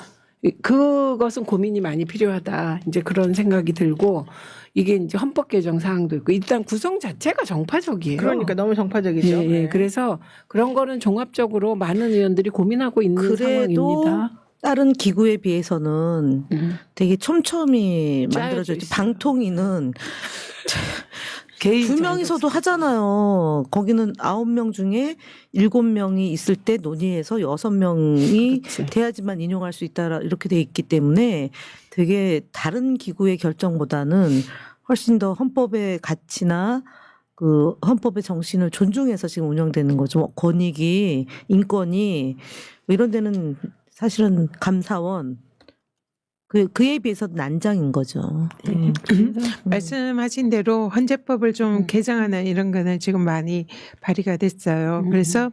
그것은 고민이 많이 필요하다. 이제 그런 생각이 들고 이게 이제 헌법 개정 사항도 있고 일단 구성 자체가 정파적이에요. 그러니까 너무 정파적이죠. 예, 예. 네. 그래서 그런 거는 종합적으로 많은 의원들이 고민하고 있는 그래도 상황입니다. 다른 기구에 비해서는 되게 촘촘히 짜여져 만들어져 있죠. 있어요. 방통위는 개인 2명이서도 하잖아요. 거기는 9명 중에 7명이 있을 때 논의해서 6명이 그렇지. 돼야지만 인용할 수 있다 이렇게 돼 있기 때문에 되게 다른 기구의 결정보다는 훨씬 더 헌법의 가치나 그 헌법의 정신을 존중해서 지금 운영되는 거죠. 뭐 권익이 인권이 뭐 이런 데는 사실은 감사원 그에 비해서 난장인 거죠. 말씀하신 대로 헌재법을 좀 개정하는 이런 거는 지금 많이 발의가 됐어요. 그래서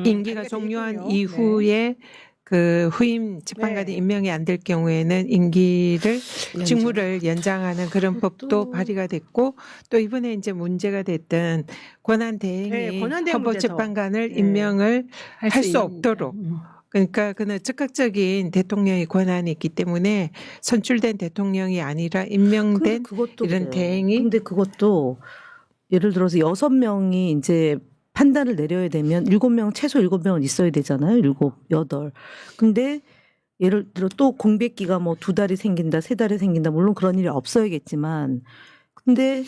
임기가 발의가 종료한 됐군요. 이후에 그 후임 재판관이 네. 임명이 안 될 경우에는 임기를 직무를 연장하는 그런 법도 발의가 됐고 또 이번에 이제 문제가 됐던 권한 대행이 네, 권한대행 헌법재판관을 문제도. 임명을 할 수 있는- 없도록 그러니까 그는 즉각적인 대통령의 권한이 있기 때문에 선출된 대통령이 아니라 임명된 그것도 이런 그래요. 대행이 근데 그것도 예를 들어서 6명이 이제 판단을 내려야 되면 7명 최소 7명은 있어야 되잖아요. 7, 8. 근데 예를 들어 또 공백기가 뭐 2달이 생긴다, 3달이 생긴다. 물론 그런 일이 없어야겠지만 근데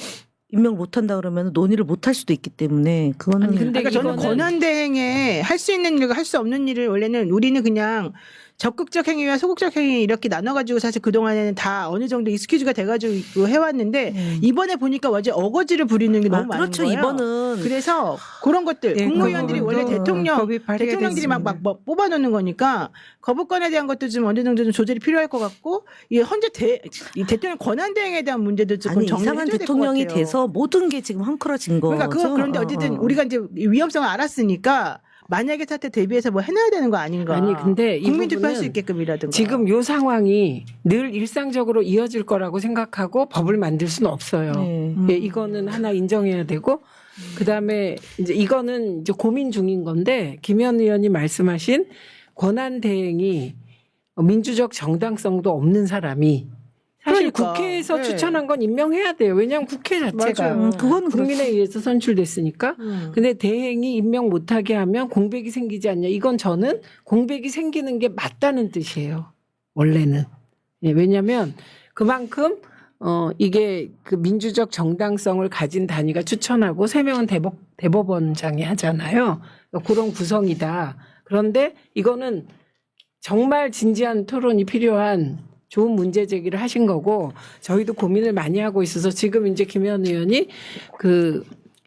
임명 못한다 그러면 논의를 못할 수도 있기 때문에 그거는 아니, 근데 그러니까 저는 이거는- 권한대행에 할 수 있는 일과 할 수 없는 일을 원래는 우리는 그냥 적극적 행위와 소극적 행위 이렇게 나눠가지고 사실 그동안에는 다 어느 정도 익스큐즈가 돼가지고 해왔는데 이번에 보니까 완전 어거지를 부리는 게 너무 많은 그렇죠. 거예요. 이번은 그래서 그런 것들 네, 국무위원들이 그 원래 부분도 대통령 법이 발의가 대통령들이 막 됐습니다. 뭐 뽑아놓는 거니까 거부권에 대한 것도 좀 어느 정도 좀 조절이 필요할 것 같고 이 현재 이 대통령 권한대행에 대한 문제도 조금 아니 정리를 이상한 해줘야 될것 대통령이 같아요. 돼서 모든 게 지금 헝클어진 거죠. 그러니까 그런데 어쨌든 우리가 이제 위험성을 알았으니까 만약에 사태 대비해서 뭐 해놔야 되는 거 아닌가? 아니, 근데 이 국민 투표할 부분은 수 있게끔이라든가. 지금 요 상황이 늘 일상적으로 이어질 거라고 생각하고 법을 만들 수는 없어요. 네. 예, 이거는 하나 인정해야 되고 그다음에 이제 이거는 이제 고민 중인 건데 김현 의원이 말씀하신 권한 대행이 민주적 정당성도 없는 사람이 사실 그러니까, 국회에서 네. 추천한 건 임명해야 돼요. 왜냐하면 국회 자체가 맞아요. 그거는 국민에 의해서 선출됐으니까. 음. 근데 대행이 임명 못하게 하면 공백이 생기지 않냐. 이건 저는 공백이 생기는 게 맞다는 뜻이에요. 원래는. 예, 왜냐하면 그만큼 이게 그 민주적 정당성을 가진 단위가 추천하고 3명은 대법원장이 하잖아요. 그런 구성이다. 그런데 이거는 정말 진지한 토론이 필요한 좋은 문제 제기를 하신 거고 저희도 고민을 많이 하고 있어서 지금 이제 김현 의원이 그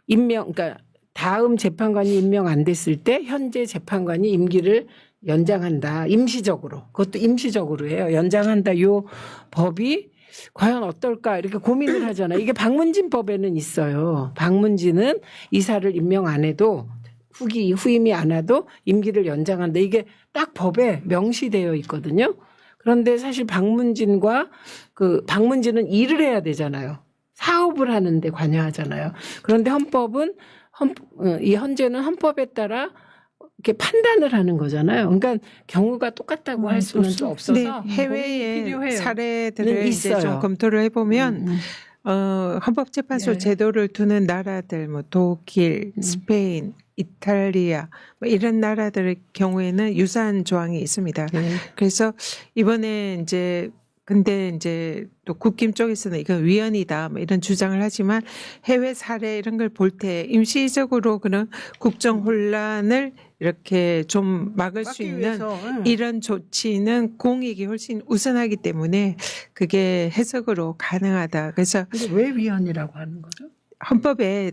그러니까 다음 재판관이 임명 안 됐을 때 현재 재판관이 임기를 연장한다. 임시적으로. 그것도 임시적으로 해요. 연장한다. 요 법이 과연 어떨까 이렇게 고민을 하잖아요. 이게 박문진 법에는 있어요. 박문진은 이사를 임명 안 해도 후임이 안 와도 임기를 연장한다. 이게 딱 법에 명시되어 있거든요. 그런데 사실 박문진과 박문진은 일을 해야 되잖아요. 사업을 하는데 관여하잖아요. 그런데 이 헌재는 헌법에 따라 이렇게 판단을 하는 거잖아요. 그러니까 경우가 똑같다고 할 수는 좀 없어서 네, 고민이 해외의 필요해요. 사례들을 이제 있어요. 좀 검토를 해보면 헌법재판소 네. 제도를 두는 나라들, 뭐 독일, 스페인, 이탈리아 뭐 이런 나라들의 경우에는 유사한 조항이 있습니다. 네. 그래서 이번에 근데 이제 또 국힘 쪽에서는 이건 위헌이다 뭐 이런 주장을 하지만 해외 사례 이런 걸 볼 때 임시적으로 그런 국정 혼란을 이렇게 좀 막을 수 막기 있는 위해서, 이런 조치는 공익이 훨씬 우선하기 때문에 그게 해석으로 가능하다. 그래서 근데 왜 위헌이라고 하는 거죠? 헌법에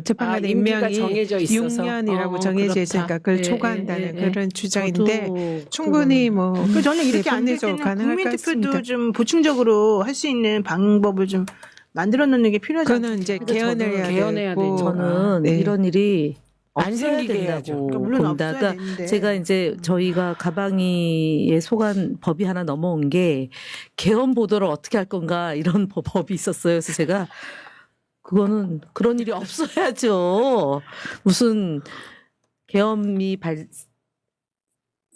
재판관의 임기가 임명이 정해져 있어서. 6년이라고 정해져 그렇다. 있으니까 그걸 예, 초과한다는 예, 예. 그런 주장인데 저도 충분히 뭐 그 저는 이렇게 안 될 법리적으로 때는 가능할 것 국민 투표도 같습니다. 좀 보충적으로 할 수 있는 방법을 좀 만들어 놓는 게 필요하지 그거는 이제 않습니까? 개헌을 해야 개헌해야 되고 되죠. 저는 네. 이런 일이 안 없어야 생기게 된다고 해야죠. 그러니까 물론 없어야 본다가 되는데. 제가 이제 저희가 가방위에 속한 법이 하나 넘어온 게 개헌 보도를 어떻게 할 건가 이런 법이 있었어요. 그래서 제가 그거는 그런 일이 없어야죠. 무슨 계엄이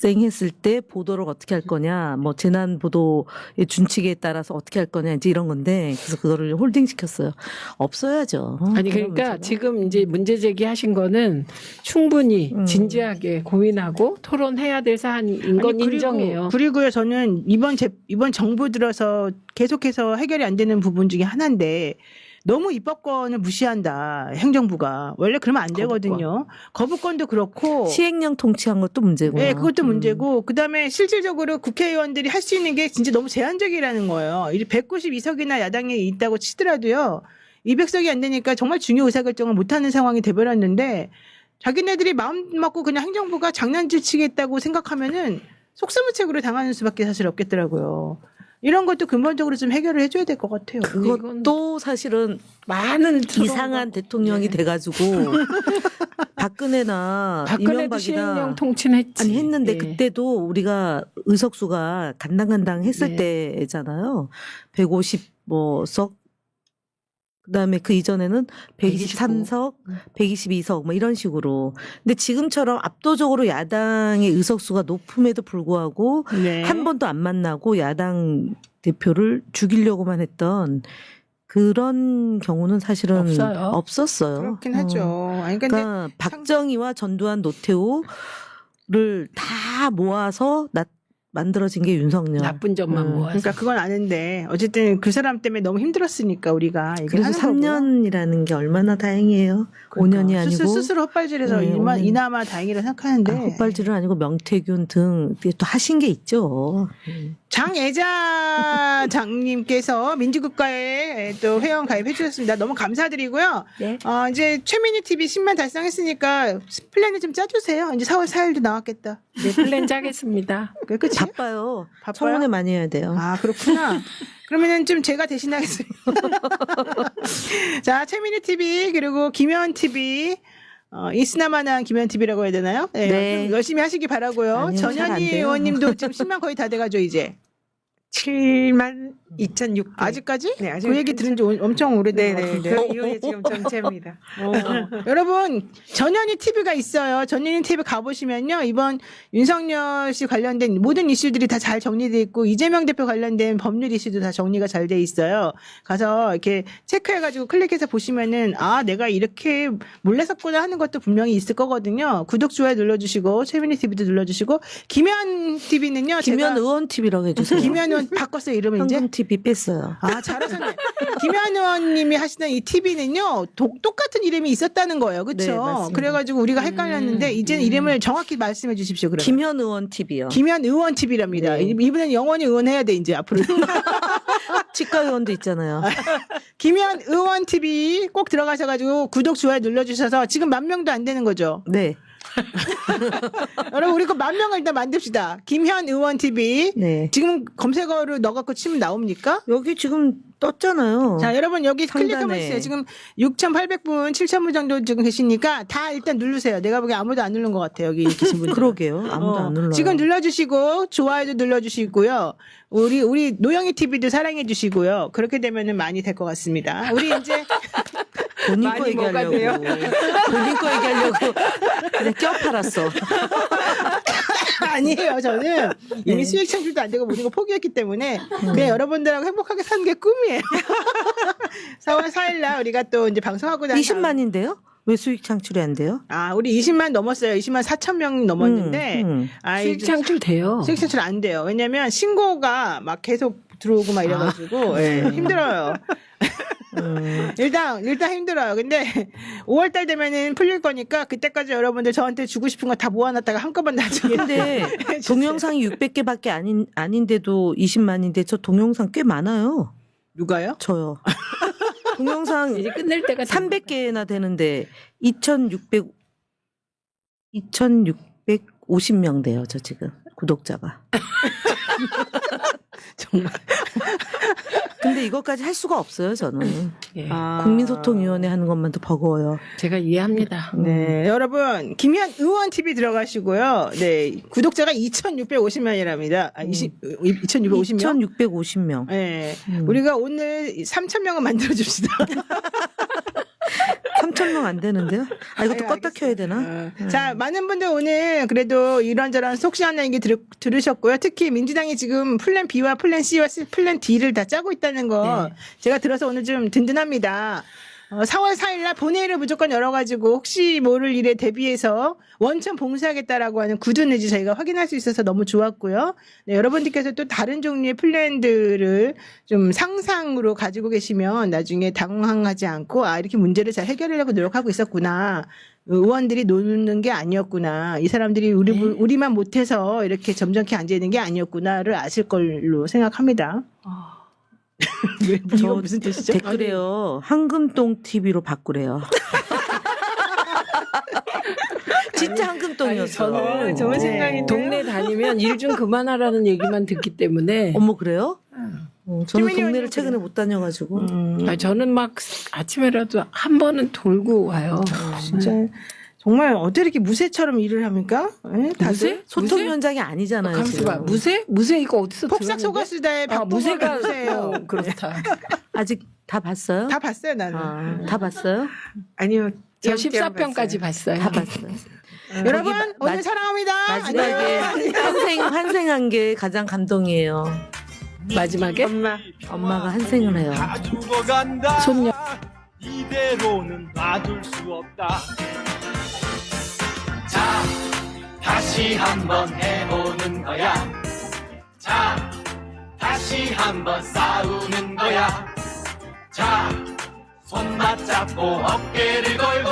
발생했을 때 보도를 어떻게 할 거냐, 뭐 재난 보도의 준칙에 따라서 어떻게 할 거냐 이제 이런 건데 그래서 그거를 홀딩 시켰어요. 없어야죠. 아니 그런 그러니까 문제가. 지금 이제 문제 제기하신 거는 충분히 진지하게 고민하고 토론해야 될 사안인 건 인정해요. 그리고요, 저는 이번 정부 들어서 계속해서 해결이 안 되는 부분 중에 하나인데 너무 입법권을 무시한다. 행정부가. 원래 그러면 안 되거든요. 거부권도 그렇고. 시행령 통치한 것도 문제고. 네, 그것도 문제고. 그다음에 실질적으로 국회의원들이 할 수 있는 게 진짜 너무 제한적이라는 거예요. 192석이나 야당에 있다고 치더라도요. 200석이 안 되니까 정말 중요 의사결정을 못하는 상황이 돼버렸는데 자기네들이 마음 먹고 그냥 행정부가 장난질 치겠다고 생각하면은 속수무책으로 당하는 수밖에 사실 없겠더라고요. 이런 것도 근본적으로 좀 해결을 해줘야 될 것 같아요. 그것도 사실은 많은 이상한 대통령이 돼가지고 박근혜나 박근혜도 시행령 이명박이나 통치는 했지. 아니 했는데 예. 그때도 우리가 의석수가 간당간당 했을 네. 때잖아요. 150석 그다음에 그 이전에는 123석, 122석 뭐 이런 식으로. 근데 지금처럼 압도적으로 야당의 의석수가 높음에도 불구하고 네. 한 번도 안 만나고 야당 대표를 죽이려고만 했던 그런 경우는 사실은 없어요. 없었어요. 그렇긴 하죠. 아니, 근데 그러니까 박정희와 전두환, 노태우를 다 모아서 만들어진 게 윤석열. 나쁜 점만 모아서. 그러니까 그건 아는데 어쨌든 그 사람 때문에 너무 힘들었으니까 우리가 그래서 얘기하는 거고요. 3년이라는 게 얼마나 다행이에요. 그러니까 5년이 아니고. 스스로 헛발질해서 네, 이나마 다행이라 생각하는데 헛발질은 아니고 명태균 등 또 하신 게 있죠. 장애자 장님께서 민주국가에 또 회원 가입해 주셨습니다. 너무 감사드리고요. 네. 이제 최민희 TV 10만 달성했으니까 플랜을 좀 짜주세요. 이제 4월 4일도 나왔겠다. 네, 플랜 짜겠습니다. 끝이? 바빠요. 바빠요? 청문회 많이 해야 돼요. 아, 그렇구나. 그러면은 좀 제가 대신하겠습니다. 자, 최민희 TV 그리고 김현 TV 이스나마나 김현 TV라고 해야 되나요? 네. 네. 좀 열심히 하시기 바라고요. 아니요, 잘안 전현희 돼요. 의원님도 지금 10만 거의 다 돼가죠 이제. 7만 2,600. 아직까지? 네, 아직 그 얘기 들은 지 엄청 오래된 것 네네. 같은데. 그 이후에 지금 전체입니다. 여러분 전현희 TV가 있어요. 전현희 TV 가보시면요 이번 윤석열 씨 관련된 모든 이슈들이 다 잘 정리돼 있고 이재명 대표 관련된 법률 이슈도 다 정리가 잘 돼 있어요. 가서 이렇게 체크해가지고 클릭해서 보시면은 아 내가 이렇게 몰래 샀구나 하는 것도 분명히 있을 거거든요. 구독 좋아요 눌러주시고 최민희 TV도 눌러주시고 김현 TV는요. 김현 의원 TV라고 해주세요. 김현 의원 바꿨어요 이름을 이제. 황금 TV 뺐어요. 아, 잘하셨네. 김현 의원님이 하시던 이 TV는요, 똑같은 이름이 있었다는 거예요. 네, 그쵸? 맞습니다. 그래가지고 우리가 헷갈렸는데, 이제는 이름을 정확히 말씀해 주십시오. 그러면. 김현 의원 TV요. 김현 의원 TV랍니다. 네. 이분은 영원히 의원해야 돼, 이제 앞으로. 치과 의원도 있잖아요. 김현 의원 TV 꼭 들어가셔가지고 구독, 좋아요 눌러주셔서 지금 10,000명도 안 되는 거죠. 네. 여러분, 우리 그 10,000명을 일단 만듭시다. 김현 의원 TV. 네. 지금 검색어로 넣어갖고 치면 나옵니까? 여기 지금 떴잖아요. 자, 여러분 여기 상단에. 클릭 한번 해주세요. 지금 6,800분, 7,000분 정도 지금 계시니까 다 일단 누르세요. 내가 보기엔 아무도 안 누른 것 같아요. 여기 계신 분들. 그러게요. 아무도 안 눌러요. 지금 눌러주시고 좋아요도 눌러주시고요. 우리 노영희 TV도 사랑해 주시고요. 그렇게 되면은 많이 될 것 같습니다. 우리 이제 본인 많이 거 얘기하려고. 뭐가 본인 거 얘기하려고 그냥 껴팔았어. 아니에요. 저는 이미 네. 수익 창출도 안 되고 모든 거 포기했기 때문에 그냥 여러분들하고 행복하게 사는 게 꿈이에요. 4월 4일날 우리가 또 이제 방송하고 난 20만인데요? 왜 수익 창출이 안 돼요? 아, 우리 20만 넘었어요. 20만 4천 명 넘었는데 수익 창출 돼요. 수익 창출 안 돼요. 왜냐면 신고가 막 계속 들어오고 막 이래가지고 힘들어요. 일단 힘들어요. 근데 5월 달 되면은 풀릴 거니까 그때까지 여러분들 저한테 주고 싶은 거 다 모아놨다가 한꺼번에 나중에. 근데 동영상이 600개밖에 아닌데도 20만인데 저 동영상 꽤 많아요. 누가요? 저요. 동영상 이제 끝낼 때가 300개나 되는데 2,650명 돼요. 저 지금 구독자가. 정말. 근데 이것까지 할 수가 없어요. 저는. 예. 국민소통위원회 하는 것만도 버거워요. 제가 이해합니다. 네, 여러분 김현 의원 TV 들어가시고요. 네, 구독자가 2,650명이랍니다. 2,650명. 2,650명. 네, 우리가 오늘 3,000명은 만들어 줍시다. 3,000명 안 되는데요? 아, 이것도 아유, 껐다 켜야 되나? 자, 많은 분들 오늘 그래도 이런저런 속 시원한 얘기 들으셨고요. 특히 민주당이 지금 플랜 B와 플랜 C와 플랜 D를 다 짜고 있다는 거 제가 들어서 오늘 좀 든든합니다. 4월 4일날 본회의를 무조건 열어가지고 혹시 모를 일에 대비해서 원천 봉쇄하겠다라고 하는 굳은 의지 저희가 확인할 수 있어서 너무 좋았고요. 네, 여러분들께서 또 다른 종류의 플랜들을 좀 상상으로 가지고 계시면 나중에 당황하지 않고 아 이렇게 문제를 잘 해결하려고 노력하고 있었구나. 의원들이 노는 게 아니었구나. 이 사람들이 우리만 못해서 이렇게 점잖게 앉아있는 게 아니었구나를 아실 걸로 생각합니다. 왜, 이거 무슨 뜻이죠? 댓글에요. 황금똥 TV로 바꾸래요. 진짜 황금똥이었어. 저는 좋은 생각인데요. 동네 다니면 일 좀 그만하라는 얘기만 듣기 때문에 어머 그래요? 저는 최민희 동네를 의원님 최근에 못 다녀가지고. 저는 막 아침에라도 한 번은 돌고 와요. 진짜 정말 어떻게 이렇게 무쇠처럼 일을 합니까? 예? 다들? 무쇠? 소통 무쇠? 현장이 아니잖아요. 가만있어 봐. 지금. 무쇠? 무쇠 이거 어디서 폭삭 들었는데? 속았수다의 무쇠가 무쇠예요. 그렇다. 아직 다 봤어요? 다 봤어요 나는. 아, 다 봤어요? 아니요. 저 띄엄띄엄 14편까지 봤어요. 다 봤어요. 여러분 거기 오늘 사랑합니다. 마지막에 안녕. 환생한 게 가장 감동이에요. 마지막에 엄마. 엄마가 환생을 해요. 다 죽어간다. 손녀. 이대로는 놔둘 수 없다. 자, 다시 한번 해보는 거야. 다시 한번 싸우는 거야. 자, 손 맞잡고 어깨를 걸고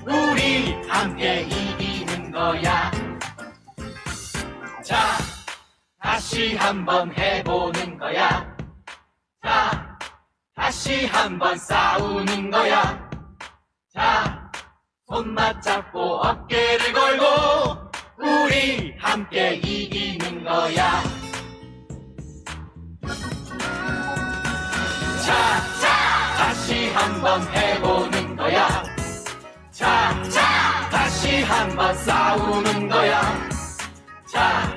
우리 함께 이기는 거야. 자, 다시 한번 해보는 거야. 자, 다시 한번 싸우는 거야. 자, 손 맞잡고 어깨를 걸고 우리 함께 이기는 거야. 자, 다시 한번 해보는 거야. 자, 다시 한번 싸우는 거야. 자,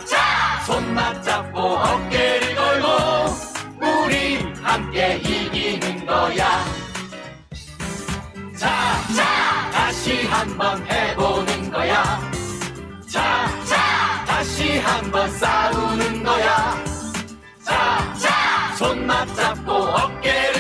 손 맞잡고 어깨를 걸고 우리 함께 이기는 거야. 자, 다시 한번 해보는 거야. 자, 다시 한번 싸우는 거야. 자, 손 맞잡고 어깨를